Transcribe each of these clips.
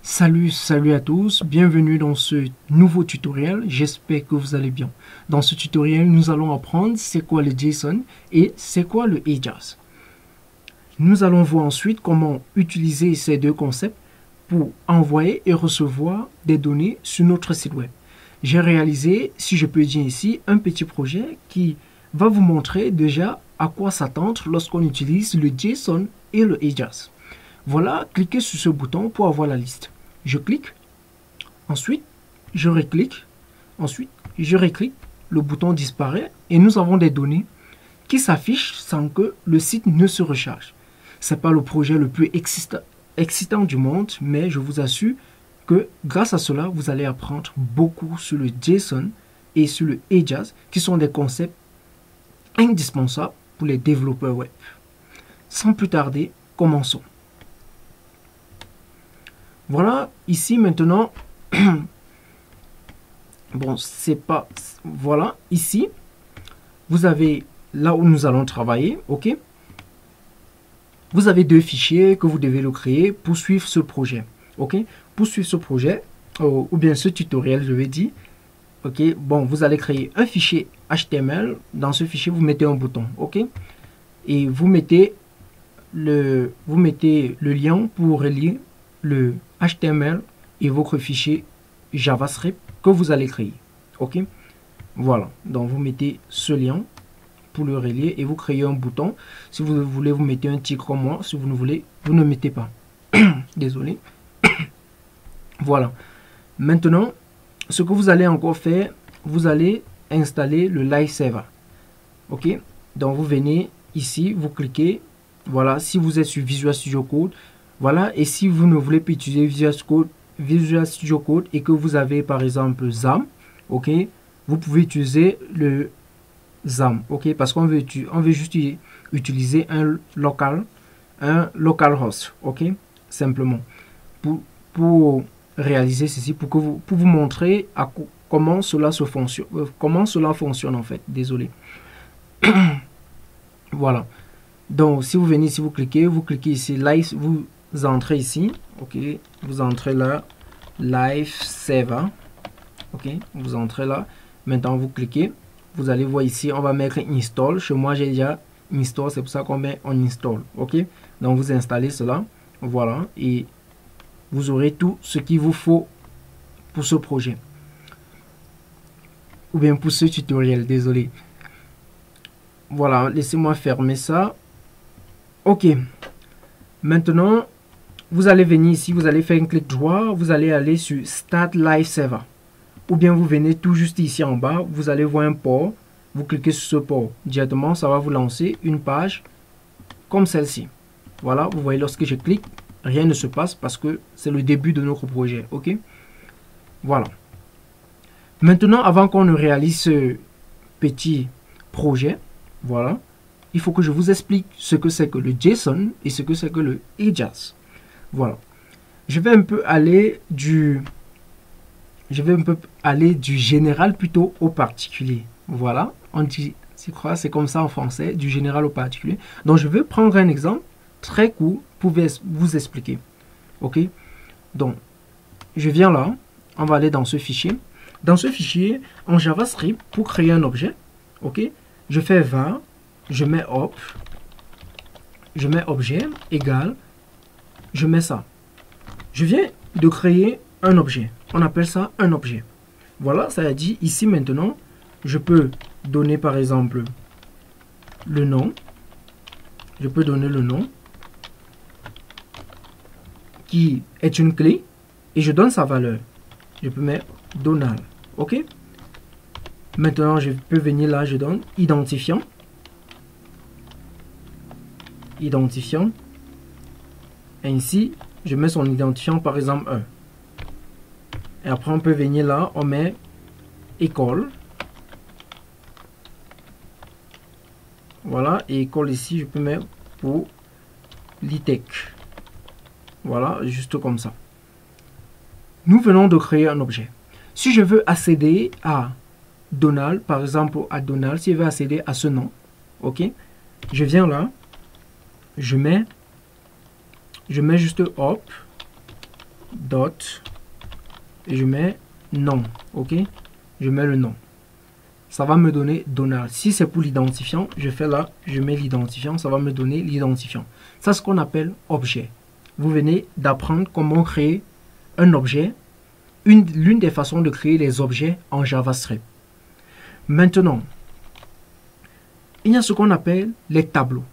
Salut à tous, bienvenue dans ce nouveau tutoriel, j'espère que vous allez bien. Dans ce tutoriel, nous allons apprendre c'est quoi le JSON et c'est quoi le Ajax. Nous allons voir ensuite comment utiliser ces deux concepts pour envoyer et recevoir des données sur notre site web. J'ai réalisé, si je peux dire ici, un petit projet qui va vous montrer déjà à quoi s'attendre lorsqu'on utilise le JSON et le Ajax. Voilà, cliquez sur ce bouton pour avoir la liste. Je clique, ensuite je reclique, ensuite je reclique, le bouton disparaît et nous avons des données qui s'affichent sans que le site ne se recharge. Ce n'est pas le projet le plus excitant du monde, mais je vous assure que grâce à cela, vous allez apprendre beaucoup sur le JSON et sur le Ajax, qui sont des concepts indispensables pour les développeurs web. Sans plus tarder, commençons. Voilà, ici maintenant, bon, c'est pas, voilà, ici, vous avez là où nous allons travailler, ok? Vous avez deux fichiers que vous devez le créer pour suivre ce projet, ok? Pour suivre ce projet, ou bien ce tutoriel, je vais dire, ok? Bon, vous allez créer un fichier HTML, dans ce fichier, vous mettez un bouton, ok? Et vous mettez le lien pour relier le HTML et votre fichier JavaScript que vous allez créer. Ok, voilà. Donc vous mettez ce lien pour le relier et vous créez un bouton. Si vous voulez, vous mettez un titre comme moi. Si vous ne voulez, vous ne mettez pas. Désolé. Voilà. Maintenant, ce que vous allez encore faire, vous allez installer le Live Server. Ok, donc vous venez ici, vous cliquez. Voilà, si vous êtes sur Visual Studio Code, voilà, et si vous ne voulez pas utiliser Visual Studio Code et que vous avez par exemple XAMPP, ok, vous pouvez utiliser le XAMPP, ok, parce qu'on veut juste utiliser un localhost, ok, simplement, pour réaliser ceci, pour vous montrer comment cela fonctionne en fait, désolé. Voilà, donc si vous venez ici, vous cliquez ici, Live, vous entrez ici, ok, vous entrez là, Live Server, ok, vous entrez là, maintenant vous cliquez, vous allez voir ici, on va mettre install, chez moi j'ai déjà install, c'est pour ça qu'on met on install, ok, donc vous installez cela, voilà, et vous aurez tout ce qu'il vous faut pour ce projet, ou bien pour ce tutoriel, désolé. Voilà, laissez-moi fermer ça, ok, maintenant, vous allez venir ici, vous allez faire un clic droit, vous allez aller sur Start Live Server. Ou bien vous venez tout juste ici en bas, vous allez voir un port, vous cliquez sur ce port. Directement, ça va vous lancer une page comme celle-ci. Voilà, vous voyez, lorsque je clique, rien ne se passe parce que c'est le début de notre projet. Ok, voilà. Maintenant, avant qu'on ne réalise ce petit projet, voilà, il faut que je vous explique ce que c'est que le JSON et ce que c'est que le Ajax. Voilà. Je vais un peu aller du général plutôt au particulier. Voilà. On dit, c'est comme ça en français, du général au particulier. Donc, je vais prendre un exemple très court pour vous expliquer. Ok. Donc, je viens là. On va aller dans ce fichier. Dans ce fichier, en JavaScript, pour créer un objet, ok, je fais var, je mets objet égal, je mets ça. Je viens de créer un objet. On appelle ça un objet. Voilà, ça a dit ici maintenant, je peux donner par exemple le nom. Je peux donner le nom qui est une clé et je donne sa valeur. Je peux mettre Donald. Ok. Maintenant, je peux venir là, je donne identifiant. Identifiant. Ainsi, je mets son identifiant par exemple 1. Et après, on peut venir là, on met école. Voilà, et école ici, je peux mettre pour l'ITEC. Voilà, juste comme ça. Nous venons de créer un objet. Si je veux accéder à Donald, par exemple à Donald, si je veux accéder à ce nom, ok, je viens là, je mets juste hop, dot et je mets nom. Ok, je mets le nom. Ça va me donner Donald. Si c'est pour l'identifiant, je fais là, je mets l'identifiant, ça va me donner l'identifiant. Ça, c'est ce qu'on appelle objet. Vous venez d'apprendre comment créer un objet, l'une des façons de créer les objets en JavaScript. Maintenant, il y a ce qu'on appelle les tableaux.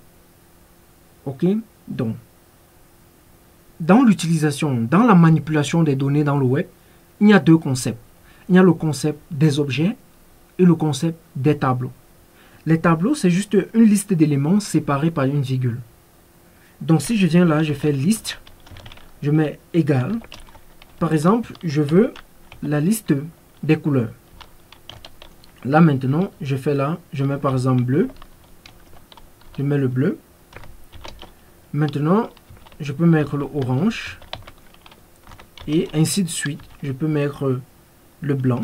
Ok, donc, dans l'utilisation, dans la manipulation des données dans le web, il y a deux concepts. Il y a le concept des objets et le concept des tableaux. Les tableaux, c'est juste une liste d'éléments séparés par une virgule. Donc, si je viens là, je fais liste, je mets égal. Par exemple, je veux la liste des couleurs. Là, maintenant, je fais là, je mets par exemple bleu. Je mets le bleu. Maintenant, je peux mettre le orange. Et ainsi de suite. Je peux mettre le blanc.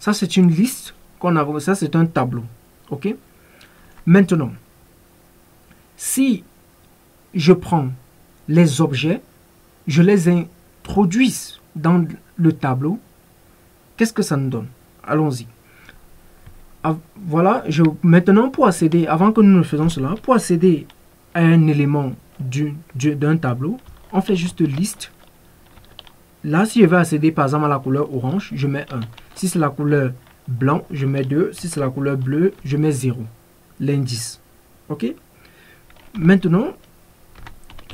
Ça, c'est une liste qu'on a. Ça, c'est un tableau. OK? Maintenant, si je prends les objets, je les introduis dans le tableau, qu'est-ce que ça nous donne? Allons-y. Voilà, maintenant pour accéder, avant que nous ne faisons cela, pour accéder à un élément d'un tableau, on fait juste liste. Là, si je veux accéder par exemple à la couleur orange, je mets 1. Si c'est la couleur blanc, je mets 2. Si c'est la couleur bleue, je mets 0. L'indice. OK? Maintenant,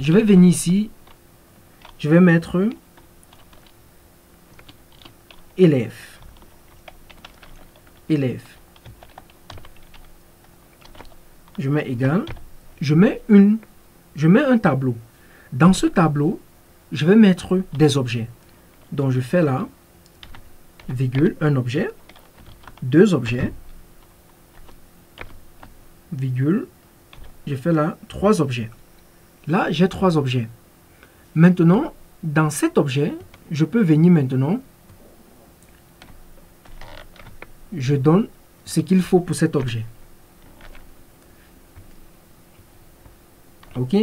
je vais venir ici. Je vais mettre élève. Élève. Je mets égal. Je mets un tableau. Dans ce tableau, je vais mettre des objets. Donc, je fais là, virgule, un objet, deux objets, virgule, je fais là, trois objets. Là, j'ai trois objets. Maintenant, dans cet objet, je peux venir maintenant, je donne ce qu'il faut pour cet objet. OK?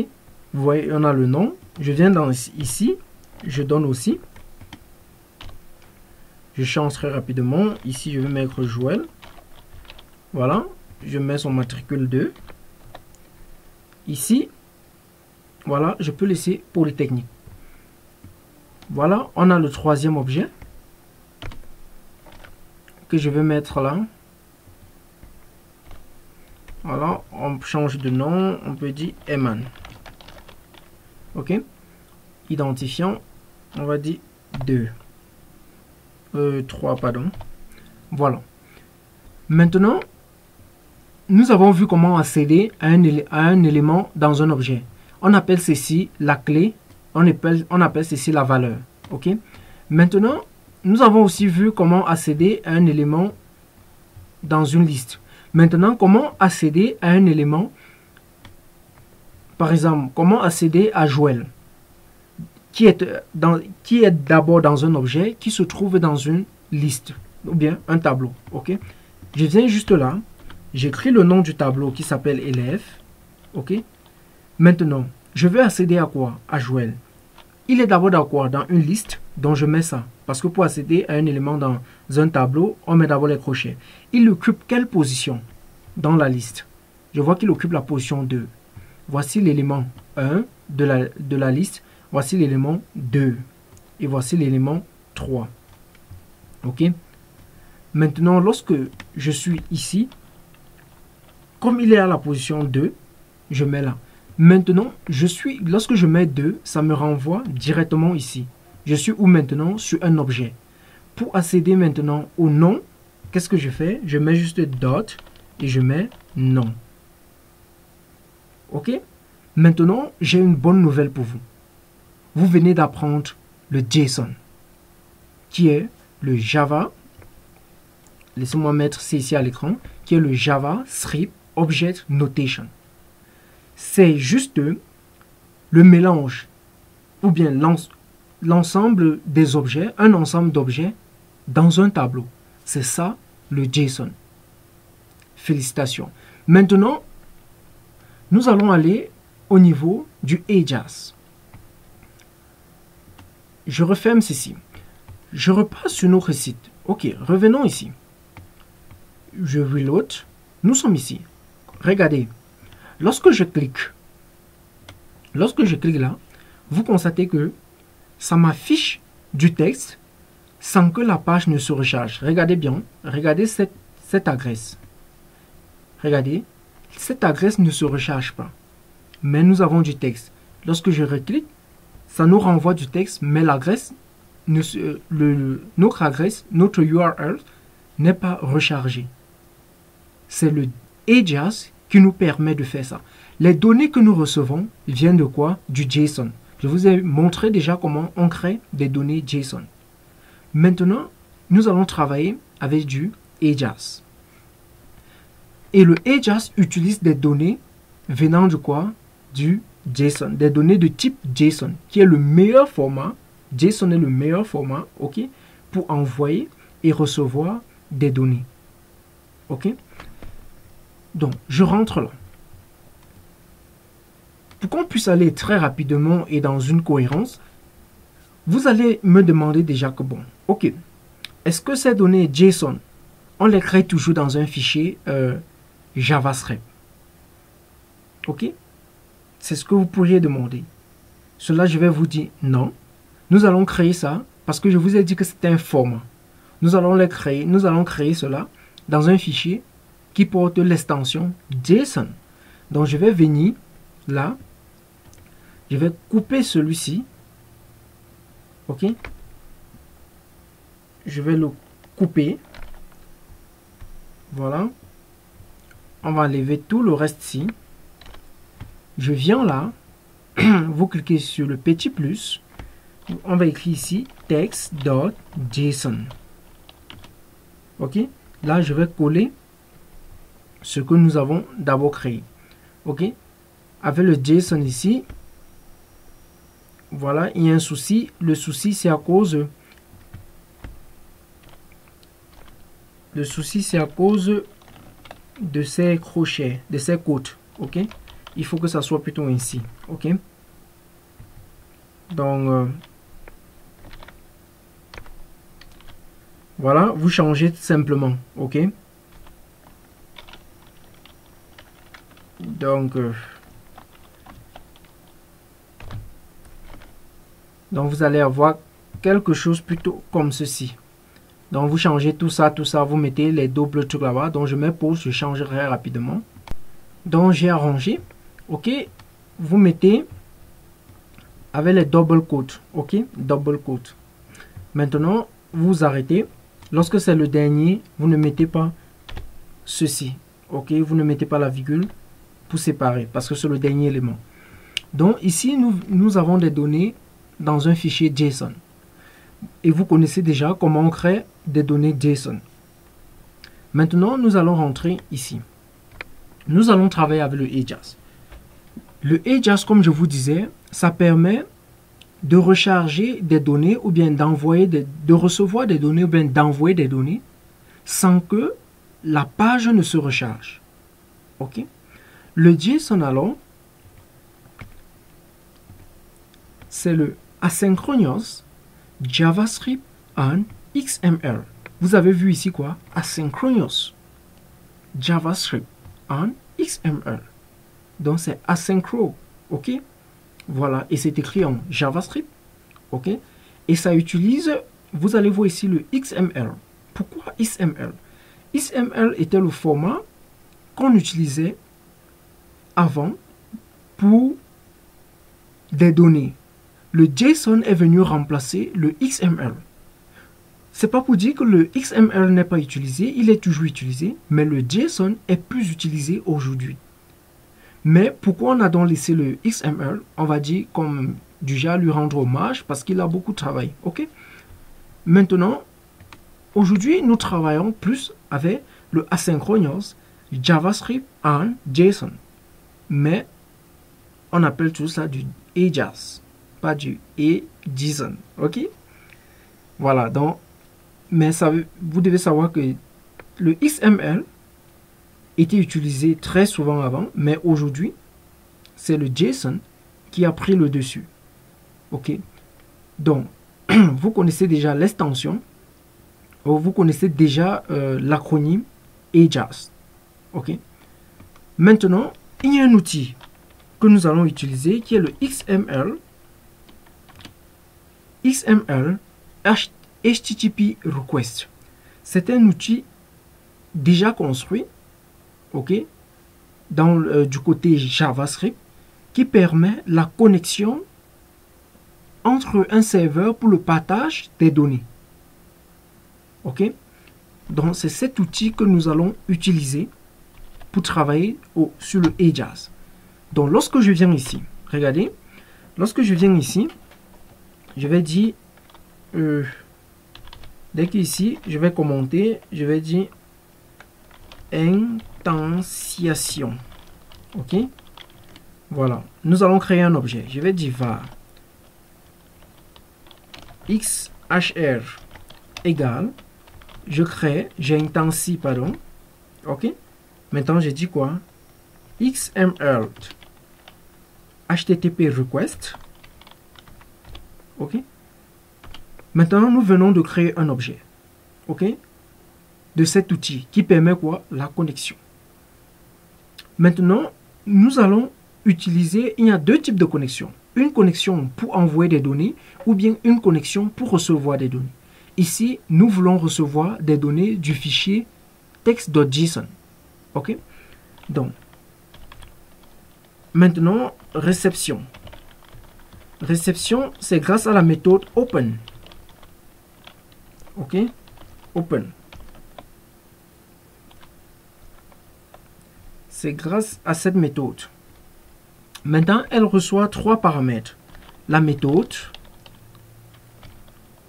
Vous voyez, on a le nom. Je viens dans ici, je donne aussi. Je change très rapidement. Ici, je vais mettre Joël. Voilà. Je mets son matricule 2. Ici, voilà, je peux laisser Polytechnique. Voilà, on a le troisième objet que je vais mettre là. Voilà, on change de nom. On peut dire Eman. OK. Identifiant, on va dire 2. 3, pardon. Voilà. Maintenant, nous avons vu comment accéder à un élément dans un objet. On appelle ceci la clé. On appelle ceci la valeur. OK? Maintenant, nous avons aussi vu comment accéder à un élément dans une liste. Maintenant, comment accéder à un élément, par exemple, comment accéder à Joël, qui est d'abord dans un objet qui se trouve dans une liste, ou bien un tableau. OK? Je viens juste là, j'écris le nom du tableau qui s'appelle élève. OK? Maintenant, je veux accéder à quoi? À Joël. Il est d'abord dans une liste, donc je mets ça. Parce que pour accéder à un élément dans un tableau, on met d'abord les crochets. Il occupe quelle position dans la liste? Je vois qu'il occupe la position 2. Voici l'élément 1 de la liste. Voici l'élément 2. Et voici l'élément 3. OK? Maintenant, lorsque je suis ici, comme il est à la position 2, je mets là. Maintenant, lorsque je mets 2, ça me renvoie directement ici. Je suis où maintenant? Sur un objet. Pour accéder maintenant au nom, qu'est-ce que je fais? Je mets juste dot et je mets nom. OK? Maintenant, j'ai une bonne nouvelle pour vous. Vous venez d'apprendre le JSON, qui est le Java. Laissez-moi mettre c'est ici à l'écran, qui est le JavaScript Object Notation. C'est juste le mélange ou bien l'ensemble des objets, un ensemble d'objets dans un tableau. C'est ça le JSON. Félicitations. Maintenant, nous allons aller au niveau du Ajax. je referme ceci. Je repasse sur notre site. Ok, revenons ici. Je reload. Nous sommes ici. Regardez. Lorsque je clique là, vous constatez que ça m'affiche du texte sans que la page ne se recharge. Regardez bien. Regardez cette adresse. Regardez. Cette adresse ne se recharge pas. Mais nous avons du texte. Lorsque je reclique, ça nous renvoie du texte, mais l'adresse, notre adresse, notre URL n'est pas rechargée. C'est le Ajax qui nous permet de faire ça. Les données que nous recevons viennent de quoi? Du JSON. Je vous ai montré déjà comment on crée des données JSON. Maintenant, nous allons travailler avec du Ajax. Et le Ajax utilise des données venant de quoi? Du JSON, des données de type JSON, qui est le meilleur format. JSON est le meilleur format, ok, pour envoyer et recevoir des données. Ok. Donc, je rentre là. Pour qu'on puisse aller très rapidement et dans une cohérence, vous allez me demander déjà que bon, ok, est-ce que ces données JSON, on les crée toujours dans un fichier JavaScript? Ok. C'est ce que vous pourriez demander. Cela, je vais vous dire non. Nous allons créer ça parce que je vous ai dit que c'est un format. Nous allons créer cela dans un fichier qui porte l'extension JSON. Donc, je vais venir là. Je vais couper celui-ci. Ok. Je vais le couper. Voilà. On va enlever tout le reste ici. Je viens là, vous cliquez sur le petit plus, on va écrire ici text.json. Ok, là je vais coller ce que nous avons d'abord créé. Ok, avec le JSON ici, voilà, il y a un souci. Le souci c'est à cause de ces crochets, de ces côtes. Ok. Il faut que ça soit plutôt ici, ok. Donc, voilà, vous changez simplement, ok. Donc, vous allez avoir quelque chose plutôt comme ceci. Donc, vous changez tout ça, vous mettez les doubles trucs là-bas. Donc, je mets pause, je changerai rapidement. Donc, j'ai arrangé. Ok, vous mettez avec les double quotes, ok, double quotes. Maintenant, vous arrêtez. Lorsque c'est le dernier, vous ne mettez pas ceci, ok, vous ne mettez pas la virgule pour séparer parce que c'est le dernier élément. Donc ici, nous avons des données dans un fichier JSON. Et vous connaissez déjà comment on crée des données JSON. Maintenant, nous allons rentrer ici. Nous allons travailler avec le Ajax. Le Ajax, comme je vous disais, ça permet de recharger des données ou bien de recevoir des données ou bien d'envoyer des données sans que la page ne se recharge. Ok? Le JSON alors, c'est le Asynchronous JavaScript and XML. Vous avez vu ici quoi? Asynchronous JavaScript and XML. Donc c'est asynchro, ok? Voilà, et c'est écrit en JavaScript, ok? Et ça utilise, vous allez voir ici le XML. Pourquoi XML? XML était le format qu'on utilisait avant pour des données. Le JSON est venu remplacer le XML. C'est pas pour dire que le XML n'est pas utilisé, il est toujours utilisé, mais le JSON est plus utilisé aujourd'hui. Mais pourquoi on a donc laissé le XML? On va dire comme du genre lui rendre hommage parce qu'il a beaucoup travaillé. Ok. Maintenant, aujourd'hui, nous travaillons plus avec le Asynchronous JavaScript and JSON. Mais on appelle tout ça du Ajax, pas du JSON. Ok. Voilà. Donc, mais ça, vous devez savoir que le XML était utilisé très souvent avant, mais aujourd'hui, c'est le JSON qui a pris le dessus. Ok. Donc, vous connaissez déjà l'extension, ou vous connaissez déjà l'acronyme Ajas. Ok. Maintenant, il y a un outil que nous allons utiliser qui est le XML HTTP Request. C'est un outil déjà construit, ok, du côté JavaScript, qui permet la connexion entre un serveur pour le partage des données. Ok, donc c'est cet outil que nous allons utiliser pour travailler sur le Ajas. Donc lorsque je viens ici, regardez, lorsque je viens ici, je vais dire, dès qu'ici, je vais commenter, je vais dire instantiation. Ok, voilà, nous allons créer un objet. Je vais dire var xhr égale, j'intensie, pardon. Ok, maintenant je dis quoi? XML HTTP request. Ok, maintenant nous venons de créer un objet, ok, de cet outil qui permet quoi? La connexion. Maintenant nous allons utiliser, il y a deux types de connexions, une connexion pour envoyer des données ou bien une connexion pour recevoir des données. Ici nous voulons recevoir des données du fichier text.json. ok, donc maintenant réception, c'est grâce à la méthode open. Ok, open, c'est grâce à cette méthode. Maintenant elle reçoit trois paramètres. La méthode,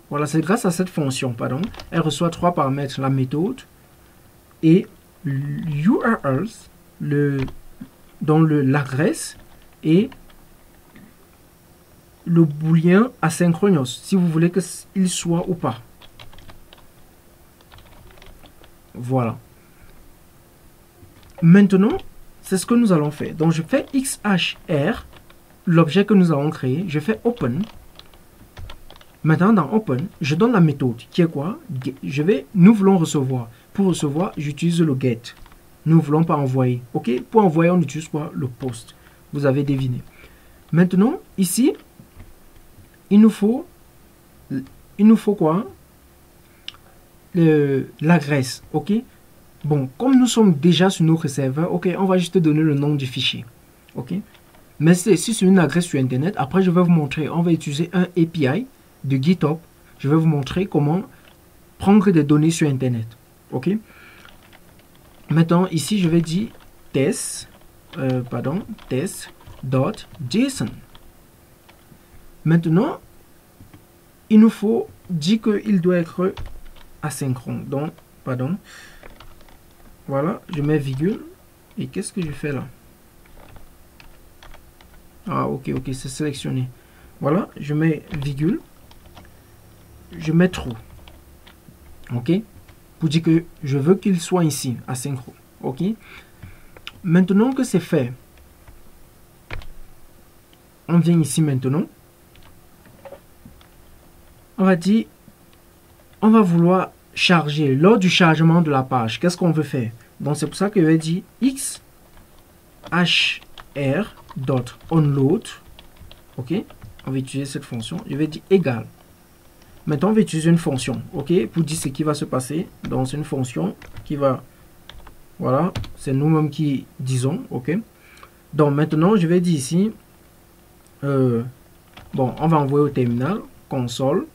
voilà, c'est grâce à cette fonction, pardon, elle reçoit trois paramètres, la méthode et URLs, l'adresse et le booléen asynchronous, si vous voulez qu'il soit ou pas. Voilà. Maintenant, c'est ce que nous allons faire. Donc, je fais XHR, l'objet que nous avons créé. Je fais open. Maintenant, dans open, je donne la méthode qui est quoi? Nous voulons recevoir. Pour recevoir, j'utilise le get. Nous ne voulons pas envoyer. Ok? Pour envoyer, on utilise quoi? Le post. Vous avez deviné. Maintenant, ici, il nous faut quoi? L'adresse. Ok? Bon, comme nous sommes déjà sur notre serveur, ok, on va juste donner le nom du fichier. Ok? Mais si c'est une adresse sur Internet, après je vais vous montrer, on va utiliser un API de GitHub. Je vais vous montrer comment prendre des données sur Internet. Ok? Maintenant, ici, je vais dire test.json. Maintenant, il nous faut dire qu'il doit être asynchrone. Donc, pardon. Voilà, je mets virgule. Et qu'est-ce que je fais là? Ah, ok, c'est sélectionné. Voilà, je mets virgule. Je mets true. Ok? Pour dire que je veux qu'il soit ici, asynchrone. Ok? Maintenant que c'est fait, on vient ici maintenant. On va dire, on va vouloir charger. Lors du chargement de la page, qu'est-ce qu'on veut faire? Donc c'est pour ça que je vais dire xhr.onload. Ok, on va utiliser cette fonction. Je vais dire égal. Maintenant on va utiliser une fonction, ok, pour dire ce qui va se passer. Donc c'est une fonction qui va, voilà, c'est nous-mêmes qui disons, ok. Donc maintenant je vais dire ici, bon, on va envoyer au terminal console.log.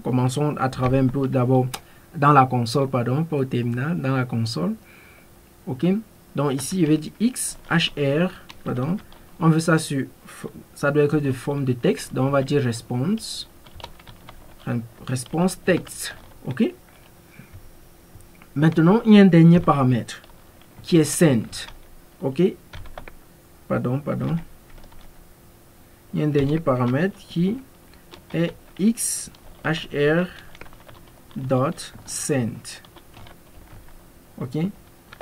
Commençons à travailler un peu d'abord dans la console, pardon, pas au terminal, dans la console. Ok, donc ici je vais dire xhr, pardon, on veut ça sur, ça doit être de forme de texte, donc on va dire response text. Ok, maintenant il y a un dernier paramètre qui est sent. Ok, pardon, il y a un dernier paramètre qui est xhr.send. Ok,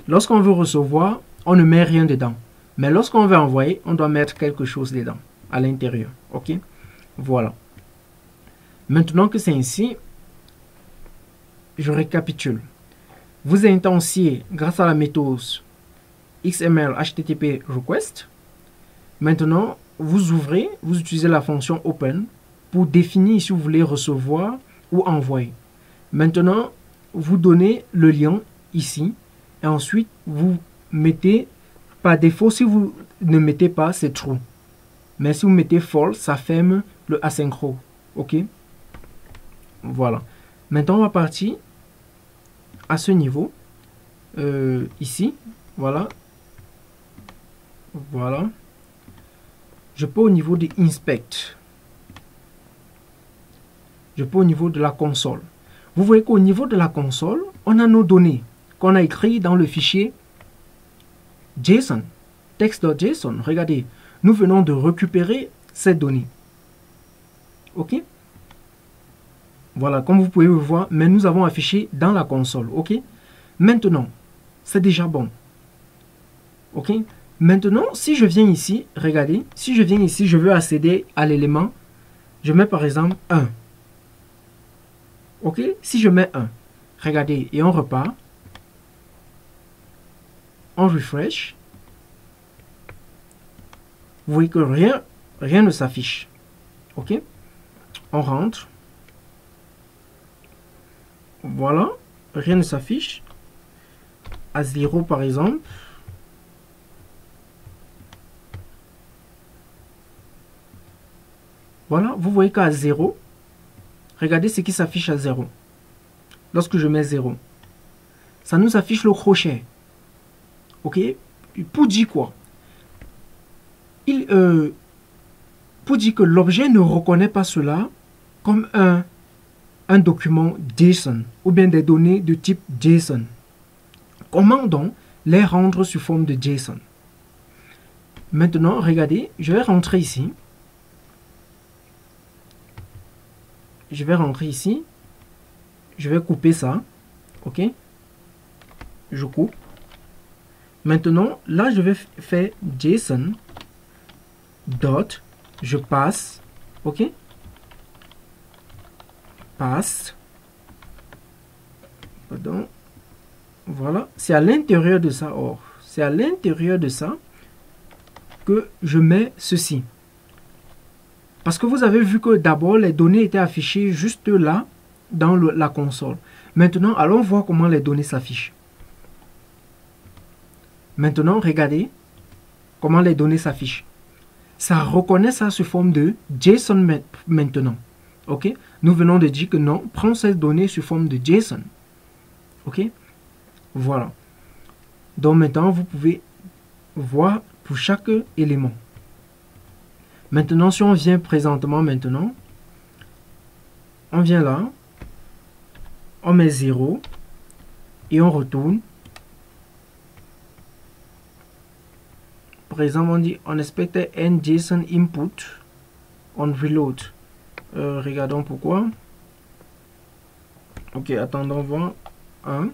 lorsqu'on veut recevoir, on ne met rien dedans, mais lorsqu'on veut envoyer, on doit mettre quelque chose dedans à l'intérieur. Ok, voilà. Maintenant que c'est ainsi, je récapitule. Vous instanciez grâce à la méthode XML HTTP request. Maintenant, vous ouvrez, vous utilisez la fonction open pour définir si vous voulez recevoir ou envoyer. Maintenant, vous donnez le lien ici et ensuite vous mettez par défaut, si vous ne mettez pas, c'est true. Mais si vous mettez false, ça ferme le asynchro. Ok? Voilà. Maintenant, on va partir à ce niveau. Ici. Voilà. Voilà. Je peux au niveau de inspect. Je peux au niveau de la console. Vous voyez qu'au niveau de la console, on a nos données qu'on a écrites dans le fichier JSON, text.json. Regardez, nous venons de récupérer ces données. Ok? Voilà, comme vous pouvez le voir, mais nous avons affiché dans la console. Ok? Maintenant, c'est déjà bon. Ok? Maintenant, si je viens ici, regardez, si je viens ici, je veux accéder à l'élément, je mets par exemple 1. Ok? Si je mets 1, regardez, et on repart. On refresh. Vous voyez que rien ne s'affiche. Ok? On rentre. Voilà, rien ne s'affiche. À 0 par exemple. Voilà, vous voyez qu'à 0, regardez ce qui s'affiche à 0. Lorsque je mets 0, ça nous affiche le crochet. Ok? Pour dire quoi? Pour dire que l'objet ne reconnaît pas cela comme un document JSON ou bien des données de type JSON. Comment donc les rendre sous forme de JSON? Maintenant, regardez, je vais rentrer ici. Je vais rentrer ici. Je vais couper ça. Ok? Je coupe. Maintenant, là, je vais faire JSON. Dot. Je passe. Ok? Passe. Pardon. Voilà. C'est à l'intérieur de ça. Or, c'est à l'intérieur de ça que je mets ceci. Parce que vous avez vu que d'abord, les données étaient affichées juste là, dans la console. Maintenant, allons voir comment les données s'affichent. Maintenant, regardez comment les données s'affichent. Ça reconnaît ça sous forme de JSON maintenant. Ok? Nous venons de dire que non, prends ces données sous forme de JSON. Ok? Voilà. Donc maintenant, vous pouvez voir pour chaque élément. Maintenant, si on vient présentement maintenant, on vient là, on met 0 et on retourne. Par exemple, on dit on expected end JSON input on reload. Regardons pourquoi. Ok, attendons voir. 1.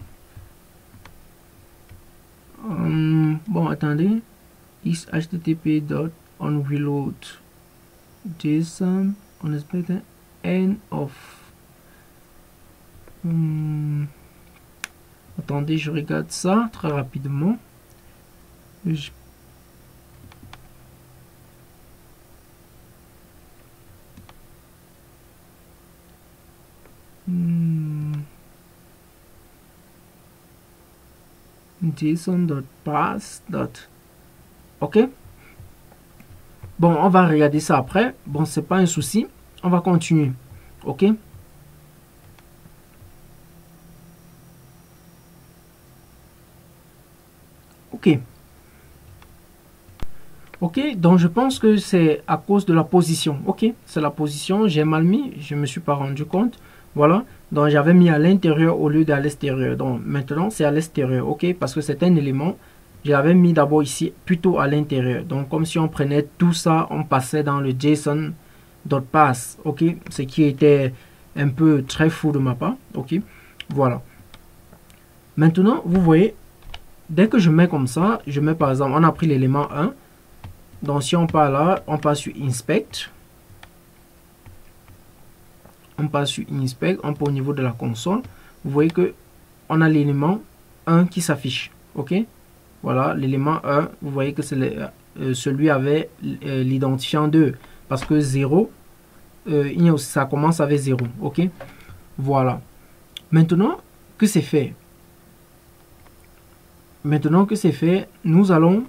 Bon, attendez. Is http dot on reload JSON on expected end of. Attendez, je regarde ça très rapidement. JSON.pass. Ok. Bon, on va regarder ça après. Bon, c'est pas un souci. On va continuer. Ok. Ok. Ok, donc je pense que c'est à cause de la position. Ok, c'est la position. J'ai mal mis. Je me suis pas rendu compte. Voilà. Donc j'avais mis à l'intérieur au lieu d'à l'extérieur. Donc maintenant c'est à l'extérieur. Ok, parce que c'est un élément. Je l'avais mis d'abord ici, plutôt à l'intérieur. Donc comme si on prenait tout ça, on passait dans le JSON.pass. Ok, ce qui était un peu très fou de ma part. Ok, voilà. Maintenant, vous voyez, dès que je mets comme ça, je mets par exemple, on a pris l'élément 1. Donc si on part là, on passe sur Inspect. On passe sur Inspect, on peut au niveau de la console. Vous voyez que on a l'élément 1 qui s'affiche. Ok, voilà l'élément 1. Vous voyez que c'est celui avec l'identifiant 2 parce que 0, ça commence avec 0. Ok, voilà. Maintenant que c'est fait, nous allons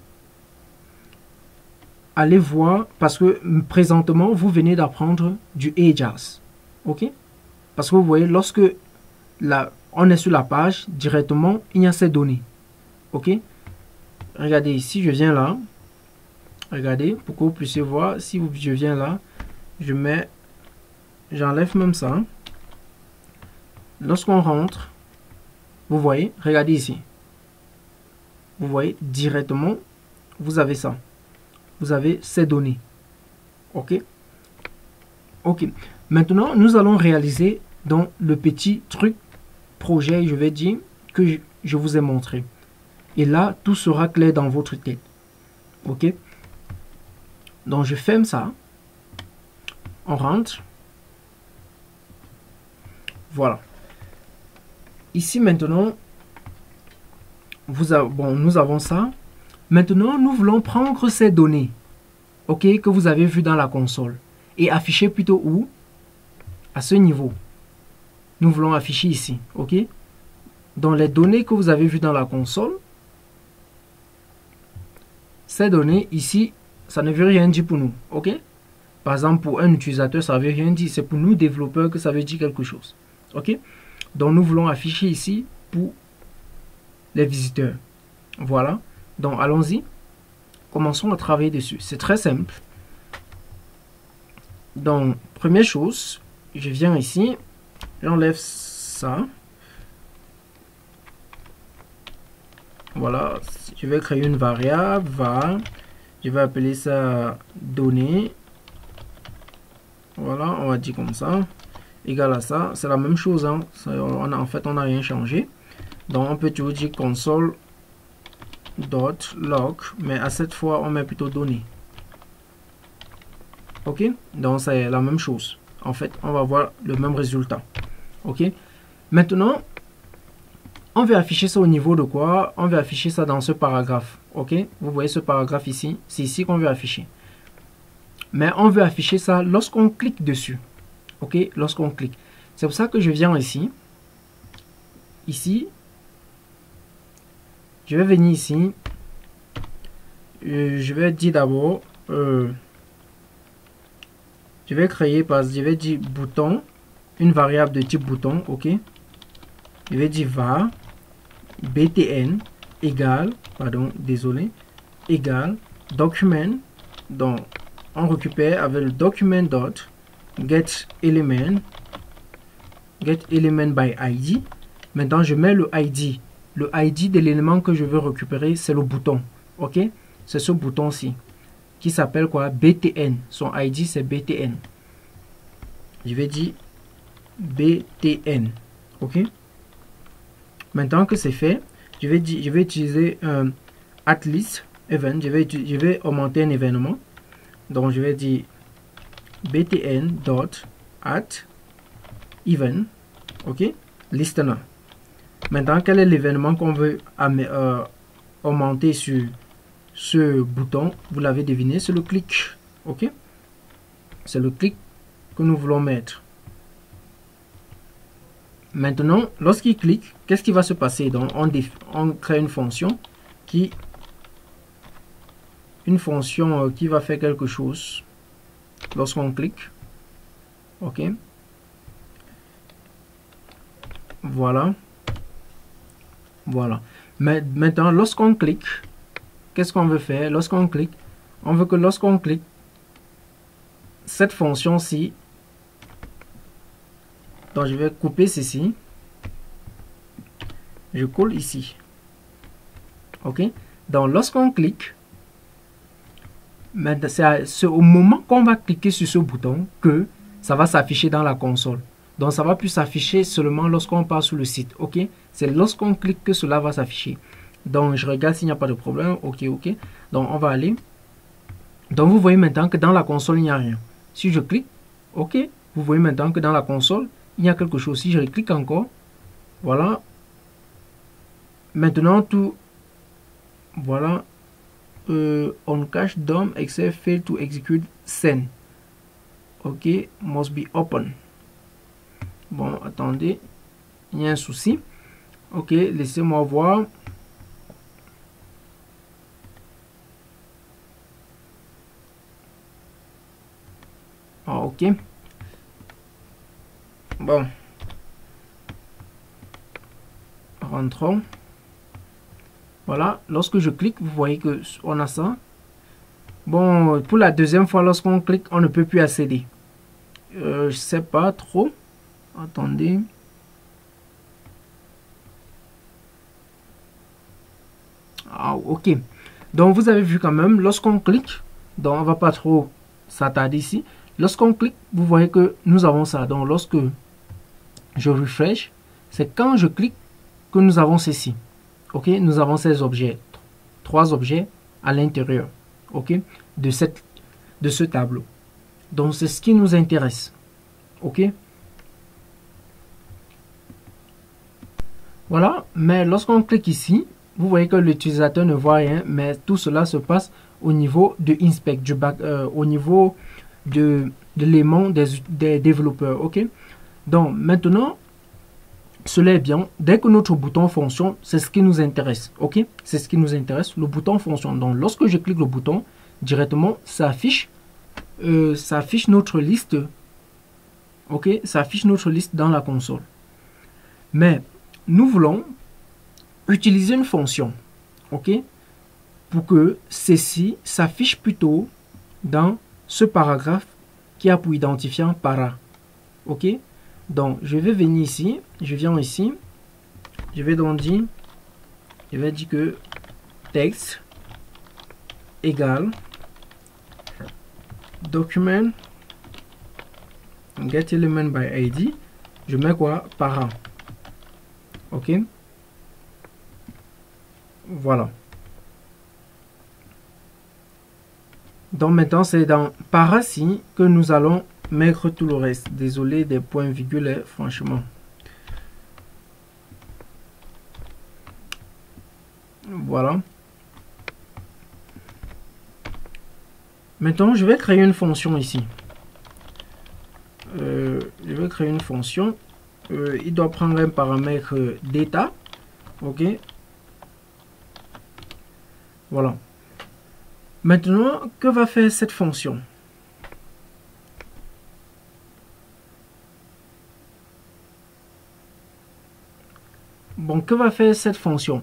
aller voir, parce que présentement vous venez d'apprendre du Ajax. Ok, parce que vous voyez, lorsque on est sur la page directement, il y a ces données. Ok, regardez ici, je viens là, regardez pour que vous puissiez voir. Si je viens là, j'enlève même ça. Lorsqu'on rentre, vous voyez, regardez ici, vous voyez directement, vous avez ça, vous avez ces données. Ok, maintenant nous allons réaliser dans le petit truc projet, je vais dire, que je vous ai montré. Et là, tout sera clair dans votre tête. Ok, donc je ferme ça, on rentre, voilà. Ici maintenant, nous avons ça. Maintenant, nous voulons prendre ces données, ok, que vous avez vues dans la console, et afficher plutôt où? À ce niveau. Nous voulons afficher ici, ok. Dans les données que vous avez vues dans la console, ces données ici, ça ne veut rien dire pour nous, ok. Par exemple, pour un utilisateur, ça ne veut rien dire. C'est pour nous, développeurs, que ça veut dire quelque chose, ok. Donc, nous voulons afficher ici pour les visiteurs. Voilà. Donc, allons-y. Commençons à travailler dessus. C'est très simple. Donc, première chose, je viens ici. J'enlève ça. Voilà. Je vais créer une variable. Va. Je vais appeler ça données. Voilà. On va dire comme ça. Égal à ça. C'est la même chose. Hein. En fait, on n'a rien changé. Donc, on peut toujours dire console dot log, mais à cette fois, on met plutôt données. Ok, donc c'est la même chose. En fait, on va voir le même résultat. Ok, maintenant, on va afficher ça au niveau de quoi? On va afficher ça dans ce paragraphe. Ok, vous voyez ce paragraphe ici, c'est ici qu'on veut afficher. Mais on veut afficher ça lorsqu'on clique dessus. Ok, lorsqu'on clique. C'est pour ça que je viens ici. Ici, je vais venir ici. Je vais dire d'abord, je vais créer, je vais dire bouton, une variable de type bouton, ok. Je vais dire var btn égale, égale document. Donc on récupère avec le document dot get element by id. Maintenant je mets le id. Le id de l'élément que je veux récupérer, c'est le bouton, ok. C'est ce bouton-ci qui s'appelle quoi? BTN. Son ID c'est BTN. Je vais dire BTN. Ok. Maintenant que c'est fait, je vais utiliser @list event. Je vais augmenter un événement. Donc je vais dire BTN dot @ event. Ok. Listener. Maintenant quel est l'événement qu'on veut augmenter sur ce bouton? Vous l'avez deviné, c'est le clic. Ok, c'est le clic que nous voulons mettre. Maintenant, lorsqu'il clique, qu'est-ce qui va se passer? Donc, on crée une fonction qui va faire quelque chose lorsqu'on clique. Ok, voilà. Mais maintenant, lorsqu'on clique, qu'est-ce qu'on veut faire? Lorsqu'on clique, on veut que lorsqu'on clique, cette fonction-ci, donc je vais couper ceci, je colle ici. Ok, donc lorsqu'on clique, c'est au moment qu'on va cliquer sur ce bouton que ça va s'afficher dans la console. Donc ça va plus s'afficher seulement lorsqu'on passe sur le site. Ok, c'est lorsqu'on clique que cela va s'afficher. Donc je regarde s'il n'y a pas de problème. Ok. Donc on va aller. Donc vous voyez maintenant que dans la console il n'y a rien. Si je clique, ok, vous vous voyez maintenant que dans la console, il y a quelque chose. Si je clique encore, voilà. Maintenant, tout, voilà. On cache DOM except fail to execute send. Ok, must be open. Bon, attendez, il y a un souci. Ok, laissez-moi voir. Ah, ok. Bon. Rentrons. Voilà, lorsque je clique, vous voyez que on a ça. Bon, pour la deuxième fois, lorsqu'on clique, on ne peut plus accéder. Je sais pas trop. Attendez. Ah, ok. Donc, vous avez vu quand même, lorsqu'on clique, donc on va pas trop s'attarder ici. Lorsqu'on clique, vous voyez que nous avons ça. Donc, lorsque je refresh, c'est quand je clique que nous avons ceci. Ok, nous avons ces objets, 3 objets à l'intérieur, ok, de ce tableau. Donc, c'est ce qui nous intéresse. Ok. Voilà, mais lorsqu'on clique ici, vous voyez que l'utilisateur ne voit rien, mais tout cela se passe au niveau de inspect, au niveau de l'élément des développeurs. Ok. Donc, maintenant, cela est bien. Dès que notre bouton fonctionne, c'est ce qui nous intéresse. Ok, c'est ce qui nous intéresse. Le bouton fonctionne. Donc, lorsque je clique le bouton, directement, ça affiche notre liste. Ok, ça affiche notre liste dans la console. Mais nous voulons utiliser une fonction. Ok, pour que ceci s'affiche plutôt dans ce paragraphe qui a pour identifiant para. Ok. Donc, je vais venir ici, je viens ici, je vais donc dire, que texte égale document get element by ID, je mets quoi? Parent. Ok. Voilà. Donc, maintenant, c'est dans para-ci que nous allons mettre tout le reste. Désolé des points virgules, franchement. Voilà. Maintenant, je vais créer une fonction ici. Je vais créer une fonction. Il doit prendre un paramètre data. Ok. Voilà. Maintenant, que va faire cette fonction? Bon, que va faire cette fonction?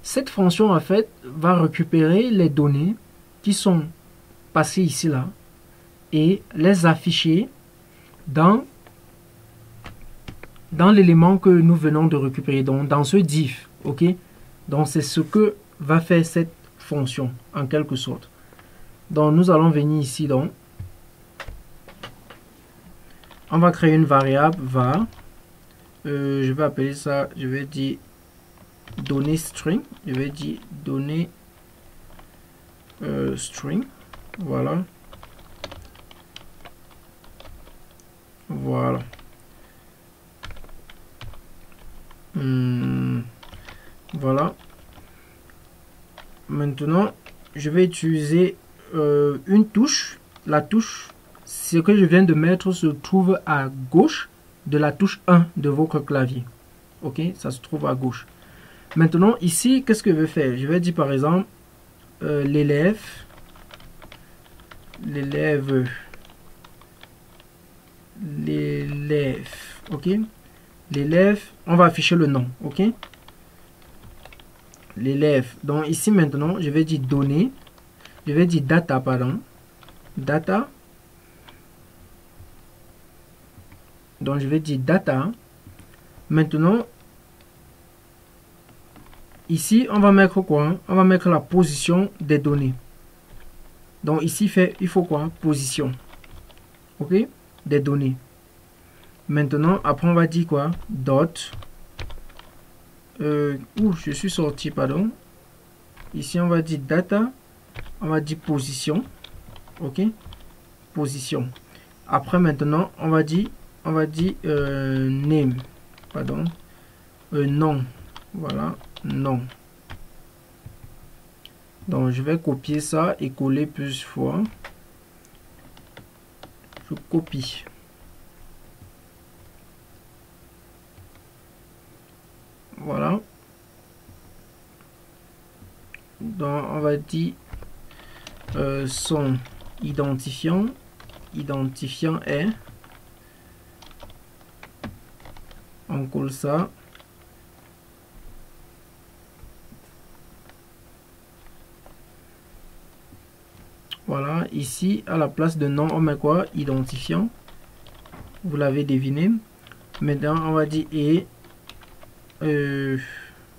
Cette fonction, en fait, va récupérer les données qui sont passées ici, là, et les afficher dans l'élément que nous venons de récupérer, donc dans ce div. Ok. Donc, c'est ce que va faire cette fonction, en quelque sorte. Donc, nous allons venir ici, donc. On va créer une variable var. Je vais appeler ça, je vais dire données string. Je vais dire données string. Voilà. Voilà. Voilà. Maintenant, je vais utiliser une touche. La touche, ce que je viens de mettre se trouve à gauche de la touche 1 de votre clavier. Ok, ça se trouve à gauche. Maintenant, ici, qu'est-ce que je vais faire? Je vais dire par exemple l'élève, ok, l'élève, on va afficher le nom, ok, l'élève. Donc ici maintenant, je vais dire données, je vais dire data, pardon, data. Donc je vais dire data. Maintenant, ici, on va mettre quoi? On va mettre la position des données. Donc ici, il faut quoi? Position. Ok? Des données. Maintenant, après, on va dire quoi? Dot. Je suis sorti, pardon. Ici, on va dire data. On va dire position. Ok? Position. Après, maintenant, on va dire name, pardon, nom, voilà, nom. Donc, je vais copier ça et coller plusieurs fois. Je copie. Voilà. Donc, on va dire son identifiant. Identifiant est. On colle ça. Voilà, ici, à la place de nom, on met quoi? Identifiant. Vous l'avez deviné. Maintenant, on va dire et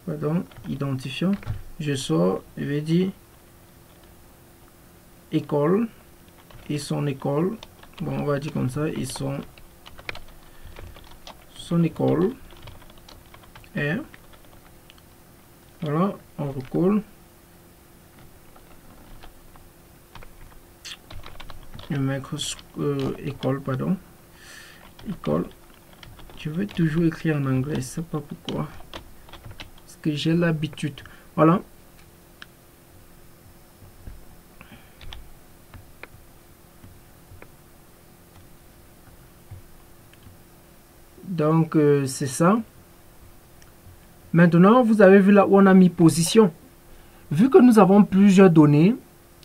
pardon, identifiant. Je sors, je vais dire école et son école. Bon, on va dire comme ça, et son école est. Voilà, on recolle. Je vais mettre école, pardon. École. Je veux toujours écrire en anglais, je ne sais pas pourquoi. Parce que j'ai l'habitude. Voilà. Donc, c'est ça. Maintenant, vous avez vu là où on a mis position. Vu que nous avons plusieurs données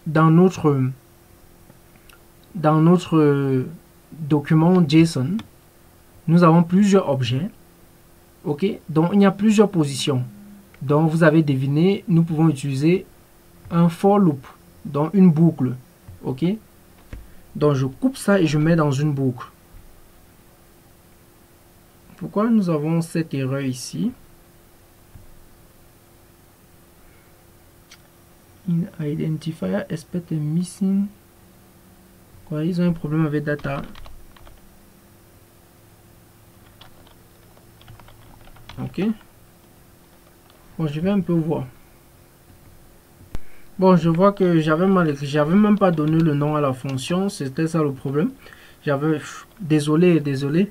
dans notre document JSON, nous avons plusieurs objets. Ok, donc il y a plusieurs positions. Donc vous avez deviné, nous pouvons utiliser un for loop, donc une boucle. Ok, donc je coupe ça et je mets dans une boucle. Pourquoi nous avons cette erreur ici? In identifier expect missing. Quoi, ils ont un problème avec data. Ok. Bon, je vais un peu voir. Bon, je vois que j'avais mal écrit. J'avais même pas donné le nom à la fonction. C'était ça le problème. J'avais... Désolé. Désolé.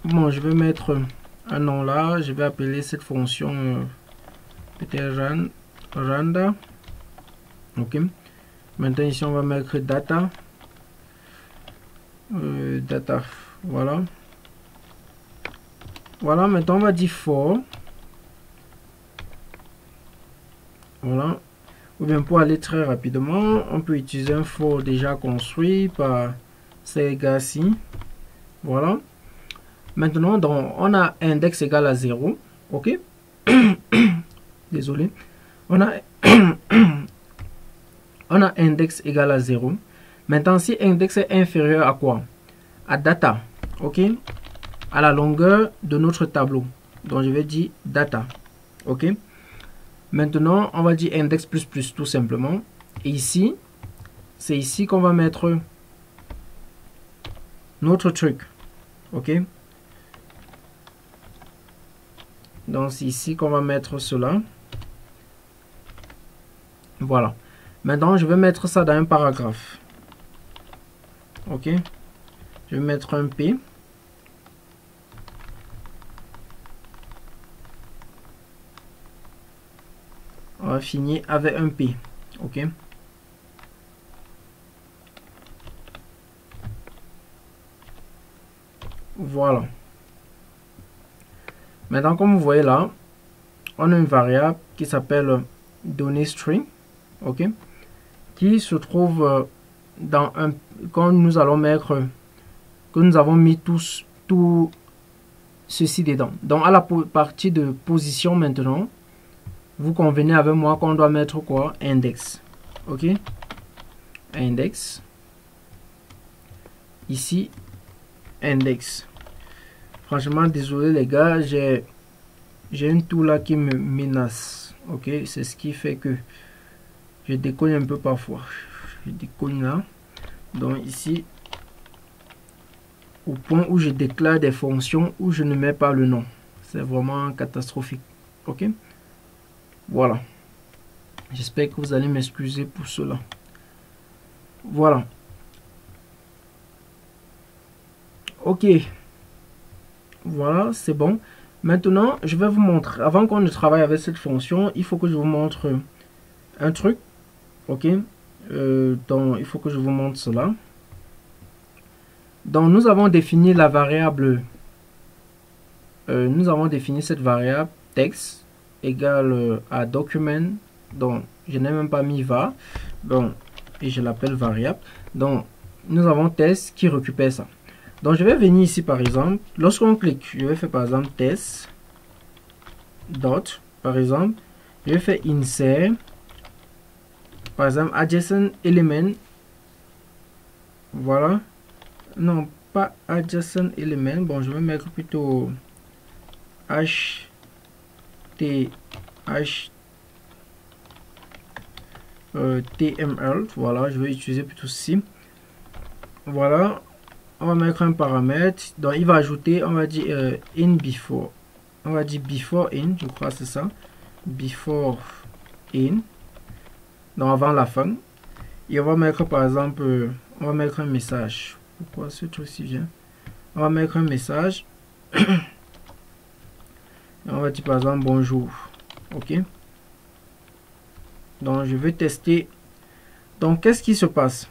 Bon, je vais mettre un nom là. Je vais appeler cette fonction peut-être randa. Ok. Maintenant, ici, on va mettre data. Data. Voilà. Voilà, maintenant, on va dire for. Voilà. Ou bien pour aller très rapidement, on peut utiliser un for déjà construit par ces gars-ci. Voilà. Maintenant, donc, on a index égal à 0. Ok. Désolé. On a on a index égal à 0. Maintenant, si index est inférieur à quoi? À data. Ok. À la longueur de notre tableau. Donc, je vais dire data. Ok. Maintenant, on va dire index plus plus tout simplement. Et ici, c'est ici qu'on va mettre notre truc. Ok. Donc, c'est ici qu'on va mettre cela. Voilà. Maintenant, je vais mettre ça dans un paragraphe. Ok. Je vais mettre un P. On va finir avec un P. Ok. Voilà. Maintenant, comme vous voyez là, on a une variable qui s'appelle données string. Ok. Qui se trouve dans un... Quand nous allons mettre... Que nous avons mis tout ceci dedans. Donc, à la partie de position maintenant, vous convenez avec moi qu'on doit mettre quoi? Index. Ok. Index. Ici, index. Franchement, désolé les gars, j'ai une tour là qui me menace. Ok, c'est ce qui fait que je déconne un peu parfois. Je déconne là. Donc ici, au point où je déclare des fonctions où je ne mets pas le nom. C'est vraiment catastrophique. Ok. Voilà. J'espère que vous allez m'excuser pour cela. Voilà. Ok, voilà, c'est bon. Maintenant, je vais vous montrer, avant qu'on ne travaille avec cette fonction, il faut que je vous montre un truc. Ok, donc il faut que je vous montre cela. Donc nous avons défini la variable, nous avons défini cette variable texte égale à document. Donc je n'ai même pas mis var, donc et je l'appelle variable. Donc nous avons test qui récupère ça. Donc je vais venir ici par exemple, lorsqu'on clique, je vais faire par exemple test dot, par exemple, je vais faire insert, par exemple adjacent element, voilà, non pas adjacent element, bon je vais mettre plutôt TML, voilà, je vais utiliser plutôt ci, voilà, on va mettre un paramètre, donc il va ajouter, on va dire in before, on va dire before in, je crois c'est ça, before in, donc avant la fin, et on va mettre par exemple, on va mettre un message, pourquoi ce truc ci vient, on va mettre un message, et on va dire par exemple bonjour, ok, donc je vais tester, donc qu'est-ce qui se passe,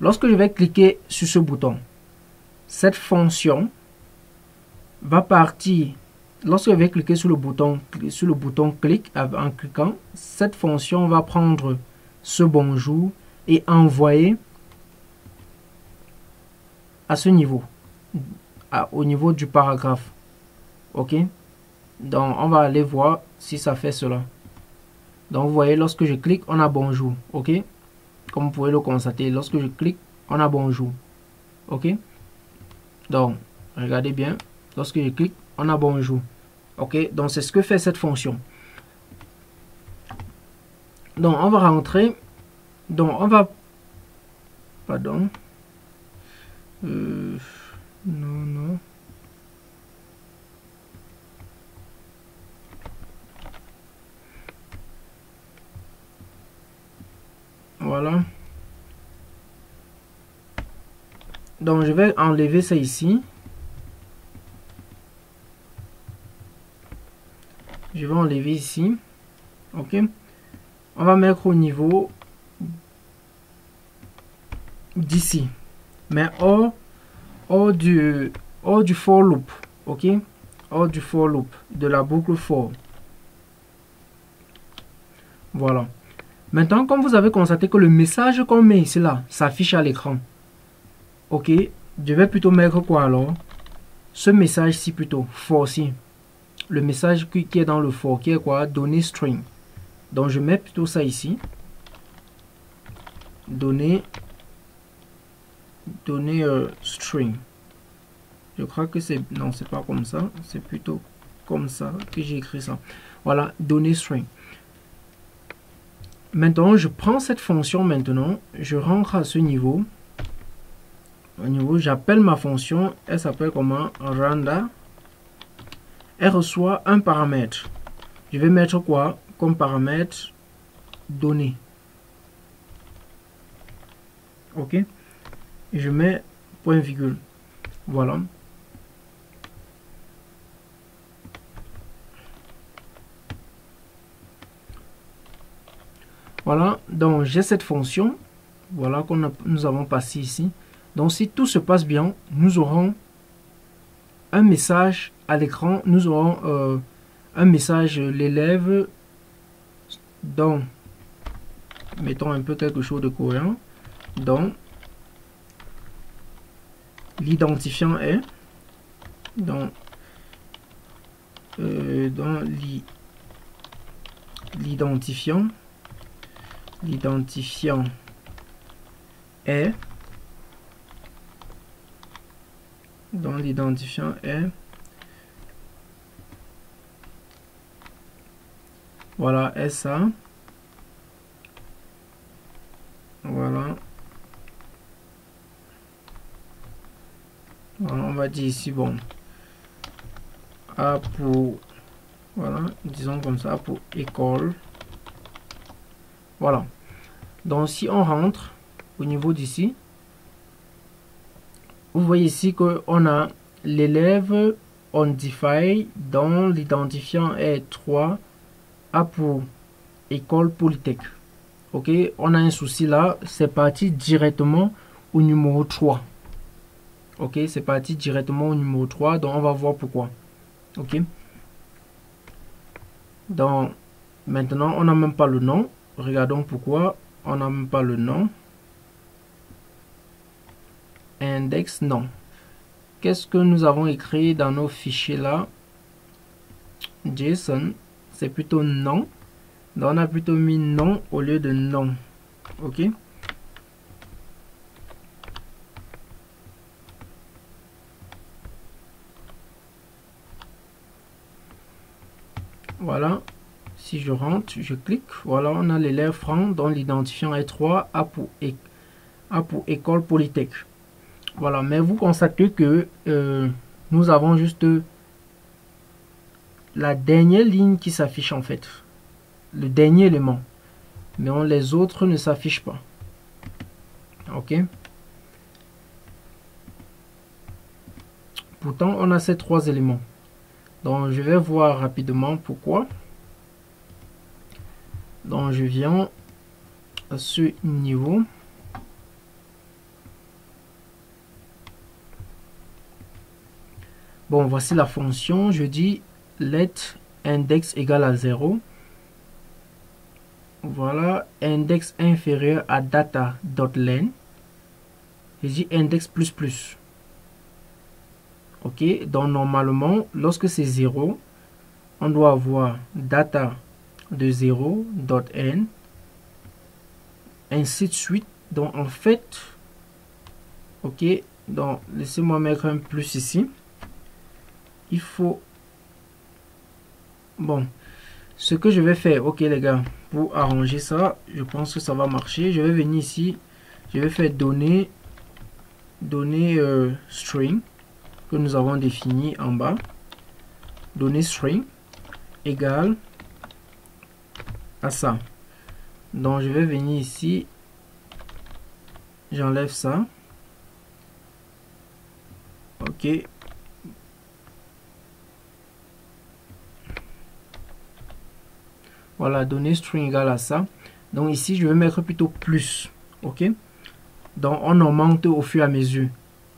lorsque je vais cliquer sur ce bouton, cette fonction va partir. Lorsque je vais cliquer sur le bouton clic, en cliquant, cette fonction va prendre ce bonjour et envoyer à ce niveau, au niveau du paragraphe. Ok, donc on va aller voir si ça fait cela. Donc vous voyez, lorsque je clique, on a bonjour. Ok, comme vous pouvez le constater, lorsque je clique, on a bonjour. Ok, donc regardez bien, lorsque je clique, on a bonjour. Ok, donc c'est ce que fait cette fonction. Donc on va rentrer, donc on va, pardon, non, voilà. Donc je vais enlever ça ici. Je vais enlever ici. Ok. On va mettre au niveau d'ici. Mais hors du for loop. Ok. Hors du for loop. De la boucle for. Voilà. Maintenant, comme vous avez constaté que le message qu'on met ici là s'affiche à l'écran. Ok. Je vais plutôt mettre quoi alors? Ce message-ci plutôt. For-ci. Le message qui est dans le for. Qui est quoi? Donner string. Donc je mets plutôt ça ici. Donner string. Je crois que c'est, non, c'est pas comme ça, c'est plutôt comme ça que j'ai écrit ça. Voilà, donner string. Maintenant, je prends cette fonction maintenant, je rentre à ce niveau. Au niveau, j'appelle ma fonction, elle s'appelle comment? Randa. Elle reçoit un paramètre. Je vais mettre quoi comme paramètre? Donner. Ok. Je mets point virgule. Voilà. Voilà, donc j'ai cette fonction, voilà nous avons passé ici. Donc si tout se passe bien, nous aurons un message à l'écran, nous aurons un message l'élève, donc mettons un peu quelque chose de cohérent, donc l'identifiant est, donc l'identifiant est, donc l'identifiant est, voilà, est ça, voilà, on va dire ici, bon, A pour, voilà, disons comme ça, pour école, voilà. Donc si on rentre au niveau d'ici, vous voyez ici qu'on a l'élève Ondify dont l'identifiant est 3 A pour École Polytech. Ok, on a un souci là, c'est parti directement au numéro 3. Ok, c'est parti directement au numéro 3, donc on va voir pourquoi. Ok, donc maintenant on n'a même pas le nom. Regardons pourquoi on n'a même pas le nom. Index, non. Qu'est-ce que nous avons écrit dans nos fichiers là? JSON, c'est plutôt non. Donc on a plutôt mis non au lieu de non. Ok. Voilà. Si je rentre, je clique. Voilà, on a l'élève Franck dont l'identifiant est 3 A pour École Polytech. Voilà, mais vous constatez que nous avons juste la dernière ligne qui s'affiche en fait. Le dernier élément. Mais les autres ne s'affichent pas. Ok. Pourtant, on a ces 3 éléments. Donc, je vais voir rapidement pourquoi. Donc, je viens à ce niveau. Bon, voici la fonction. Je dis let index égale à 0. Voilà, index inférieur à data.len. Je dis index plus plus. Ok, donc normalement, lorsque c'est 0, on doit avoir data de 0.n, ainsi de suite. Donc en fait, ok, donc laissez-moi mettre un plus ici. Il faut, bon, ce que je vais faire, ok les gars, pour arranger ça, je pense que ça va marcher. Je vais venir ici, je vais faire donner string que nous avons défini en bas. Donner string égale à ça. Donc je vais venir ici, j'enlève ça. Ok. Voilà, donner string égale à ça. Donc ici, je vais mettre plutôt plus. Ok. Donc on augmente au fur et à mesure.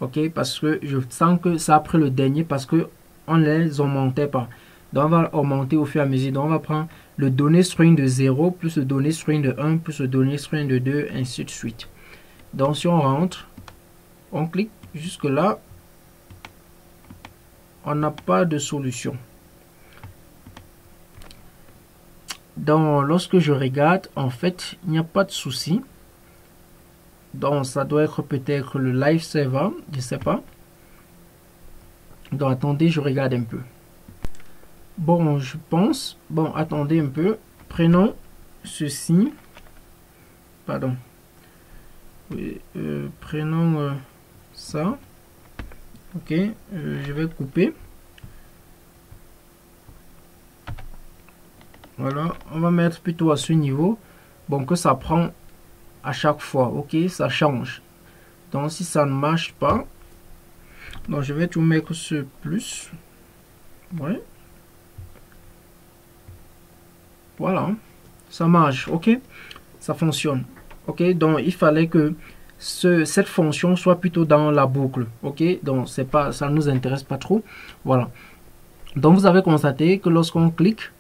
Ok. Parce que je sens que ça a pris le dernier parce que on ne les augmentait pas. Donc on va augmenter au fur et à mesure. Donc on va prendre le donner string de 0 plus le donner string de 1 plus le donner string de 2, ainsi de suite. Donc si on rentre, on clique jusque là, on n'a pas de solution. Donc lorsque je regarde, en fait, il n'y a pas de souci. Donc ça doit être peut-être le live server, je ne sais pas. Donc attendez, je regarde un peu. Bon, je pense, bon, attendez un peu. Prenons ceci. Pardon. Prenons ça. Ok, je vais couper. Voilà, on va mettre plutôt à ce niveau. Bon, que ça prend à chaque fois. Ok, ça change. Donc, si ça ne marche pas, donc je vais tout mettre ce plus. Ouais. Voilà, ça marche. Ok, ça fonctionne. Ok, donc il fallait que cette fonction soit plutôt dans la boucle. Ok, donc c'est pas, ça ne nous intéresse pas trop. Voilà. Donc vous avez constaté que lorsqu'on clique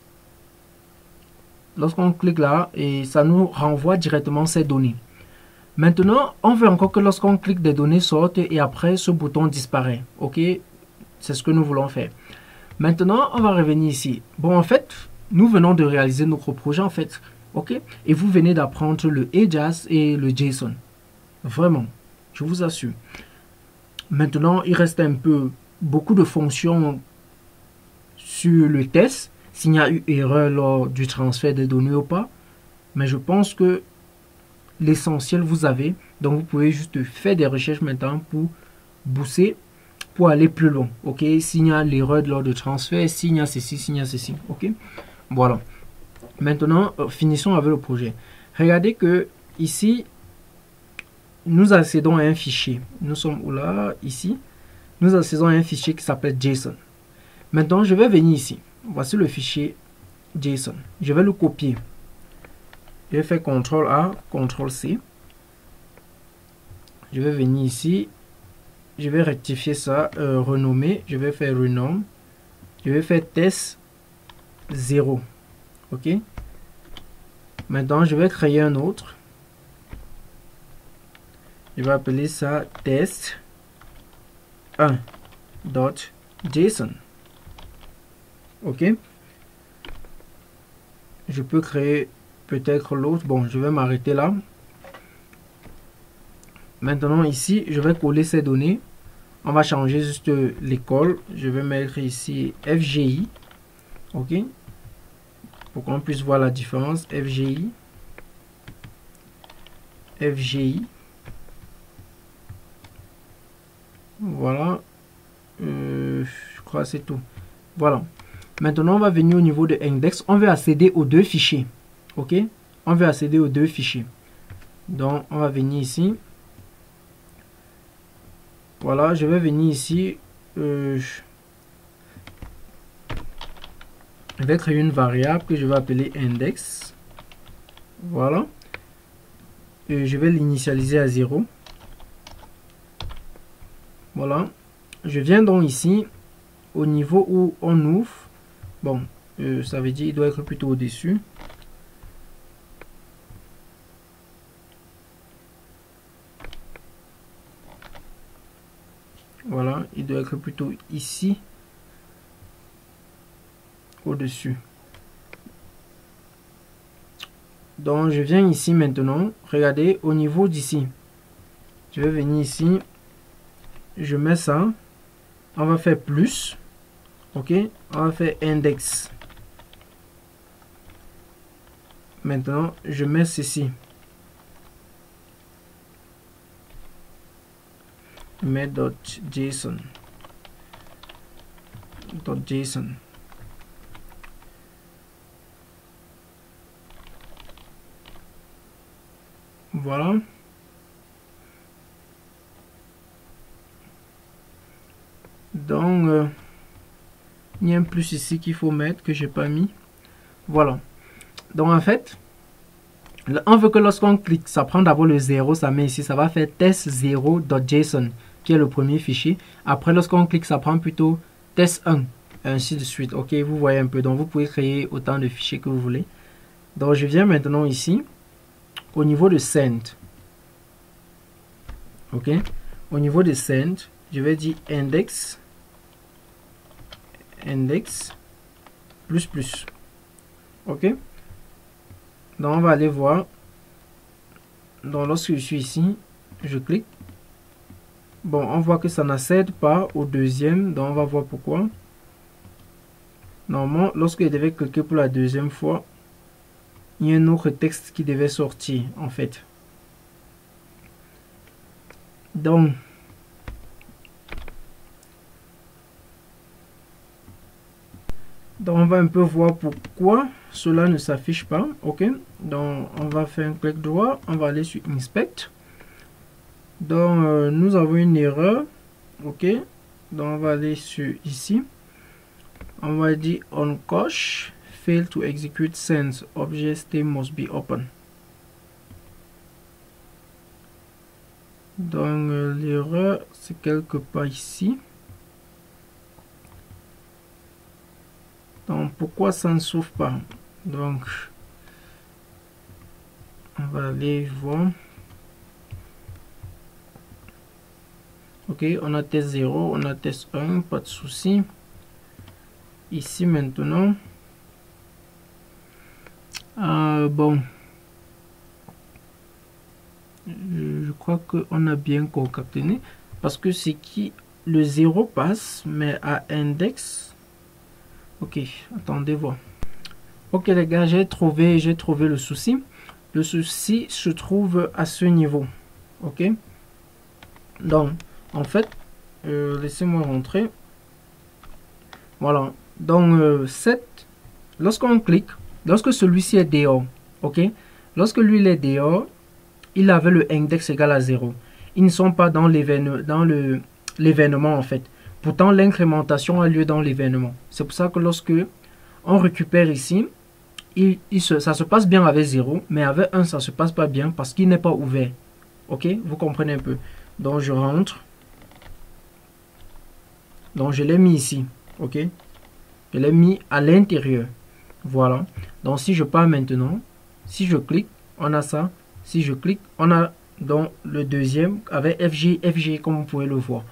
là, et ça nous renvoie directement ces données. Maintenant, on veut encore que lorsqu'on clique, des données sortent et après ce bouton disparaît. Ok, c'est ce que nous voulons faire. Maintenant, on va revenir ici. Bon, en fait, nous venons de réaliser notre projet en fait. Ok, et vous venez d'apprendre le Ajax et le JSON. Vraiment, je vous assure. Maintenant, il reste un peu beaucoup de fonctions sur le test, s'il y a eu erreur lors du transfert des données ou pas. Mais je pense que l'essentiel vous avez. Donc, vous pouvez juste faire des recherches maintenant pour booster, pour aller plus loin. Ok, s'il y a l'erreur lors du transfert, s'il y a ceci, s'il y a ceci. Ok, voilà. Maintenant, finissons avec le projet. Regardez que ici, nous accédons à un fichier. Nous sommes où là? Ici. Nous accédons à un fichier qui s'appelle JSON. Maintenant, je vais venir ici. Voici le fichier JSON. Je vais le copier. Je vais faire CTRL A, CTRL C. Je vais venir ici. Je vais rectifier ça, renommer. Je vais faire renom. Je vais faire test 0. OK. Maintenant, je vais créer un autre. Je vais appeler ça test 1.json. OK. Je peux créer peut-être l'autre. Bon, je vais m'arrêter là. Maintenant, ici, je vais coller ces données. On va changer juste l'école. Je vais mettre ici FGI. OK. Pour qu'on puisse voir la différence. FGI. FGI. Voilà. Je crois que c'est tout. Voilà. Maintenant, on va venir au niveau de index. On veut accéder aux deux fichiers. OK. On veut accéder aux deux fichiers. Donc, on va venir ici. Voilà. Je vais venir ici. Je vais créer une variable que je vais appeler index. Voilà. Je vais l'initialiser à 0. Voilà. Je viens donc ici au niveau où on ouvre. Bon, ça veut dire il doit être plutôt au-dessus. Voilà, il doit être plutôt ici, au-dessus. Donc, je viens ici maintenant. Regardez, au niveau d'ici. Je vais venir ici. Je mets ça. On va faire plus. OK. On va faire index. Maintenant, je mets ceci. Je mets .json. .json. Voilà. Donc, il y a un plus ici qu'il faut mettre que j'ai pas mis. Voilà. Donc, en fait, on veut que lorsqu'on clique, ça prend d'abord le 0, ça met ici, ça va faire test0.json, qui est le premier fichier. Après, lorsqu'on clique, ça prend plutôt test1, ainsi de suite. OK, vous voyez un peu. Donc, vous pouvez créer autant de fichiers que vous voulez. Donc, je viens maintenant ici, au niveau de send. OK. Au niveau de send, je vais dire index plus. OK. Donc on va aller voir. Donc lorsque je suis ici, je clique. Bon, on voit que ça n'accède pas au deuxième. Donc on va voir pourquoi. Normalement, lorsque je devais cliquer pour la deuxième fois, il y a un autre texte qui devait sortir en fait. Donc on va un peu voir pourquoi cela ne s'affiche pas. OK. Donc on va faire un clic droit, on va aller sur inspect. Donc nous avons une erreur. OK. Donc on va aller sur ici. On va dire on coche fail to execute sense object state must be open. Donc l'erreur c'est quelque part ici. Donc pourquoi ça ne s'ouvre pas? Donc on va aller voir. OK, on a test 0, on a test 1, pas de souci. Ici maintenant, bon, je crois qu'on a bien concaténé parce que c'est qui le 0 passe, mais à index. OK, attendez voir. OK les gars, j'ai trouvé le souci. Le souci se trouve à ce niveau. OK. Donc, en fait, laissez-moi rentrer. Voilà. Donc, lorsqu'on clique, lorsque celui-ci est dehors, OK. Lorsque lui il est dehors, il avait le index égal à 0. Ils ne sont pas dans l'événement en fait. Pourtant, l'incrémentation a lieu dans l'événement. C'est pour ça que lorsque on récupère ici, ça se passe bien avec 0, mais avec 1, ça se passe pas bien parce qu'il n'est pas ouvert. Ok, vous comprenez un peu. Donc, je rentre. Donc, je l'ai mis ici. Ok, je l'ai mis à l'intérieur. Voilà. Donc, si je pars maintenant, si je clique, on a ça. Si je clique, on a donc le deuxième avec FG, comme vous pouvez le voir.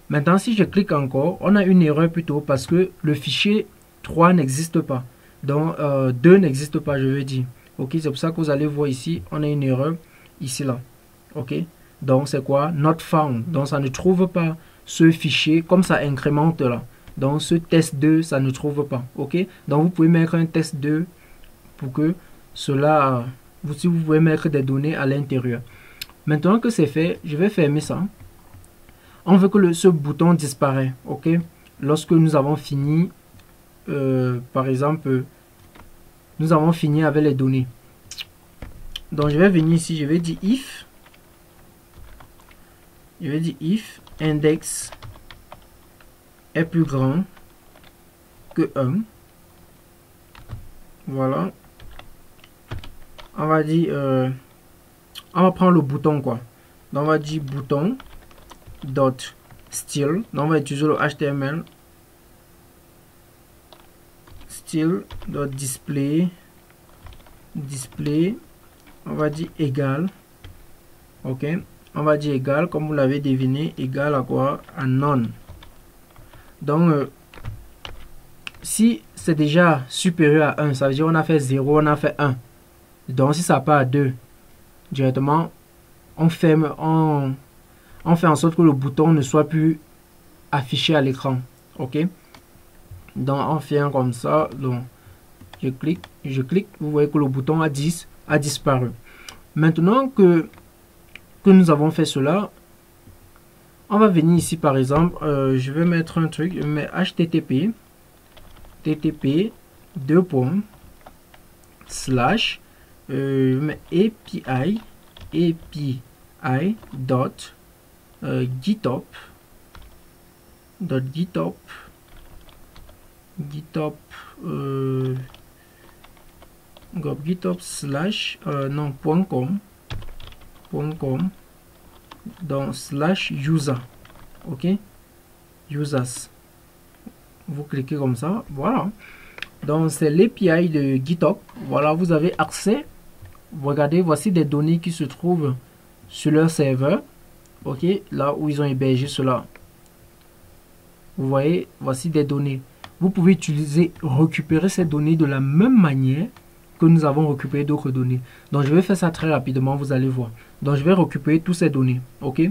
Maintenant, si je clique encore, on a une erreur plutôt parce que le fichier 3 n'existe pas. Donc, 2 n'existe pas, je veux dire. Ok, c'est pour ça que vous allez voir ici, on a une erreur ici, là. Ok, donc c'est quoi? Not found. Donc, ça ne trouve pas ce fichier comme ça incrémente là. Donc, ce test 2, ça ne trouve pas. Ok, donc vous pouvez mettre un test 2 pour que cela, vous pouvez mettre des données à l'intérieur. Maintenant que c'est fait, je vais fermer ça. On veut que ce bouton disparaisse. Ok, lorsque nous avons fini, par exemple, nous avons fini avec les données. Donc, je vais venir ici, je vais dire if. Je vais dire if index est plus grand que 1. Voilà. On va dire, on va prendre le bouton quoi. Donc on va dire bouton dot style. Donc on va utiliser le HTML style dot display. On va dire égal. Ok. On va dire égal, comme vous l'avez deviné, égal à quoi? À none. Donc, si c'est déjà supérieur à 1, ça veut dire on a fait 0, on a fait 1. Donc, si ça part à 2, directement, on ferme, on fait en sorte que le bouton ne soit plus affiché à l'écran. Ok? Donc, on fait un comme ça. Donc, je clique, vous voyez que le bouton a disparu. Maintenant que nous avons fait cela, on va venir ici par exemple, je vais mettre un truc, je mets http je mets API dot GitHub slash non .com donc slash user. Ok, users, vous cliquez comme ça, voilà. Donc c'est l'API de GitHub. Voilà, vous avez accès. Regardez, voici des données qui se trouvent sur leur serveur. Ok, là où ils ont hébergé cela. Vous voyez, voici des données. Vous pouvez récupérer ces données de la même manière que nous avons récupéré d'autres données. Donc je vais faire ça très rapidement, vous allez voir. Donc je vais récupérer toutes ces données. Ok,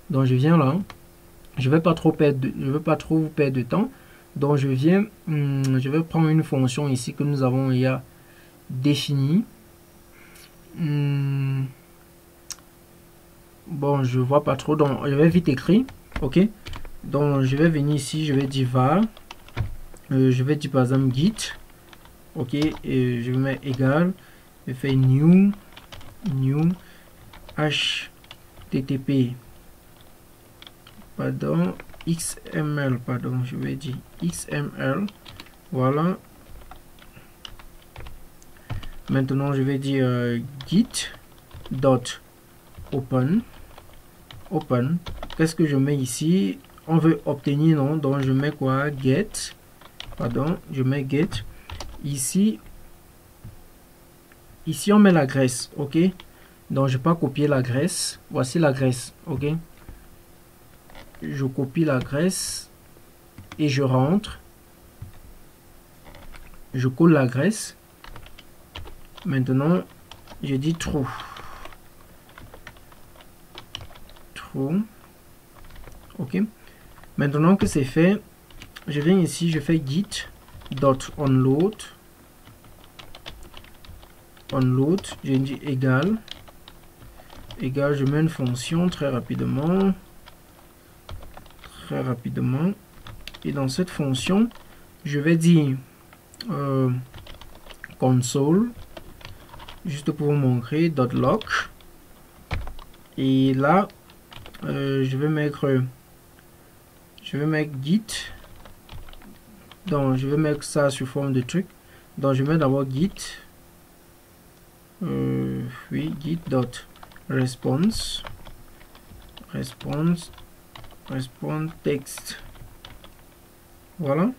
donc je viens là. Je vais pas trop vous perdre de temps. Donc je viens, je vais prendre une fonction ici que nous avons définie. Bon, je vois pas trop, donc je vais vite écrire. Ok, donc je vais venir ici, je vais dire var, je vais dire par exemple git. Ok, et je vais mettre égal, je fais new http pardon xml, pardon, je vais dire xml. Voilà, maintenant je vais dire git dot open. Qu'est-ce que je mets ici? On veut obtenir, non? Donc je mets quoi? Get, pardon, je mets get. Ici on met l'adresse. Ok, donc je peux pas copier l'adresse. Voici l'adresse. Ok, je copie l'adresse et je rentre, je colle l'adresse. Maintenant je dis true. Ok, maintenant que c'est fait, je viens ici, je fais git dot onload, je dis égal, je mets une fonction très rapidement, et dans cette fonction je vais dire console, juste pour vous montrer, .log, Et là, je vais mettre git. Donc je vais mettre ça sous forme de truc. Donc je mets d'abord git. Oui, git dot response text. Voilà.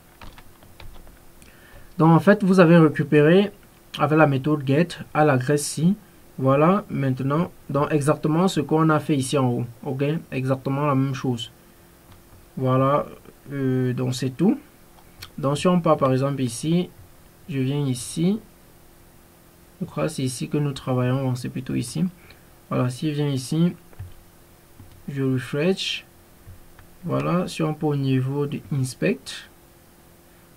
Donc en fait, vous avez récupéré avec la méthode get à l'adresse ci. Voilà, maintenant, donc exactement ce qu'on a fait ici en haut. Ok, exactement la même chose. Voilà, donc c'est tout. Donc si on part par exemple ici, je viens ici. Je crois que c'est ici que nous travaillons, c'est plutôt ici. Voilà, si je viens ici, je refresh. Voilà, si on peut au niveau de inspect.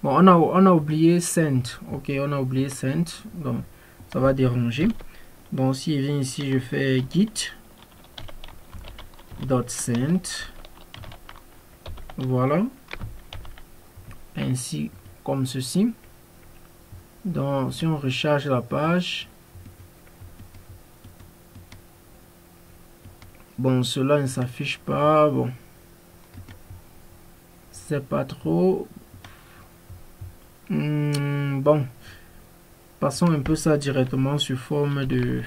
Bon, on a oublié send. Ok, on a oublié send. Donc, ça va déranger. Donc, si je viens ici, je fais git dot send. Voilà. Ainsi, comme ceci. Donc, si on recharge la page. Bon, cela ne s'affiche pas. Bon. C'est pas trop. Bon. Passons un peu ça directement sous forme de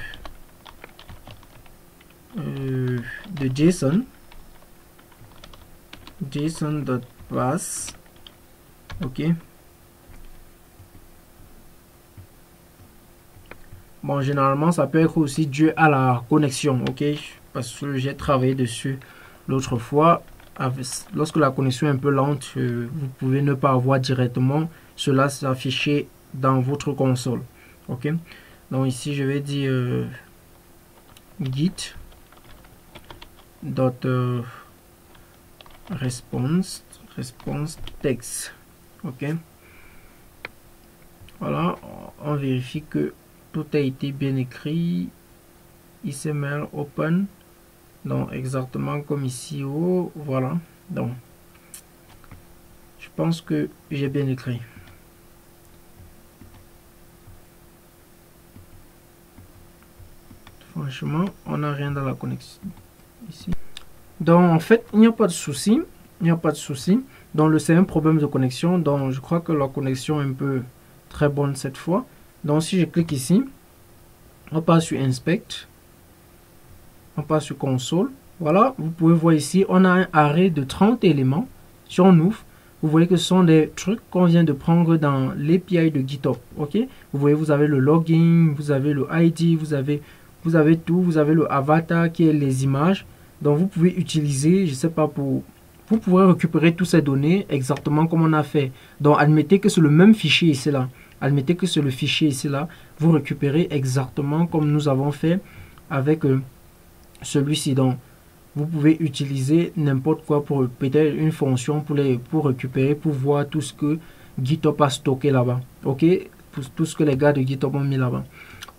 JSON. JSON.pass. Ok. Bon, généralement, ça peut être aussi dû à la connexion. Ok. Parce que j'ai travaillé dessus l'autre fois. Lorsque la connexion est un peu lente, vous pouvez ne pas avoir directement cela s'afficher dans votre console. Ok. Donc ici, je vais dire git dot response text. Ok. Voilà, on vérifie que tout a été bien écrit. XML open. Donc exactement comme ici haut. Voilà. Donc je pense que j'ai bien écrit. Franchement, on n'a rien dans la connexion ici. Donc en fait, il n'y a pas de souci. Il n'y a pas de souci. Donc c'est un problème de connexion. Donc je crois que la connexion est un peu très bonne cette fois. Donc si je clique ici, on passe sur inspect. On passe sur console. Voilà, vous pouvez voir ici, on a un array de 30 éléments. Si on ouvre, vous voyez que ce sont des trucs qu'on vient de prendre dans l'API de GitHub. Ok, vous voyez, vous avez le login, vous avez le ID, vous avez tout, vous avez le avatar qui est les images. Donc vous pouvez utiliser, je sais pas, vous pouvez récupérer toutes ces données exactement comme on a fait. Donc admettez que c'est le même fichier ici là. Admettez que c'est le fichier ici là. Vous récupérez exactement comme nous avons fait avec celui-ci. Donc vous pouvez utiliser n'importe quoi pour peut-être une fonction pour récupérer, pour voir tout ce que GitHub a stocké là-bas. Ok, pour tout ce que les gars de GitHub ont mis là-bas.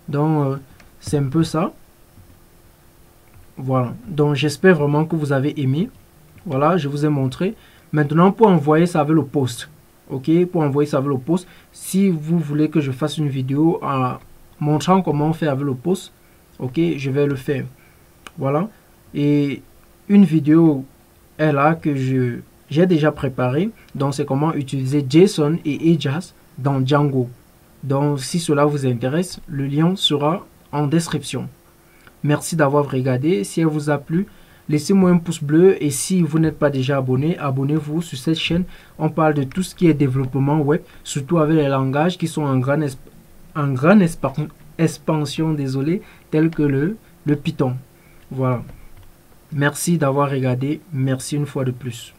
Donc c'est un peu ça. Voilà, donc j'espère vraiment que vous avez aimé. Voilà, je vous ai montré. Maintenant, pour envoyer ça avec le post. Ok, pour envoyer ça avec le post. Si vous voulez que je fasse une vidéo en montrant comment on fait avec le post, ok, je vais le faire. Voilà. Et une vidéo est là que j'ai déjà préparée. Donc, c'est comment utiliser JSON et Ajax dans Django. Donc, si cela vous intéresse, le lien sera en description. Merci d'avoir regardé. Si elle vous a plu, laissez-moi un pouce bleu. Et si vous n'êtes pas déjà abonné, abonnez-vous sur cette chaîne. On parle de tout ce qui est développement web, surtout avec les langages qui sont en grande expansion, désolé, tels que le Python. Voilà. Merci d'avoir regardé. Merci une fois de plus.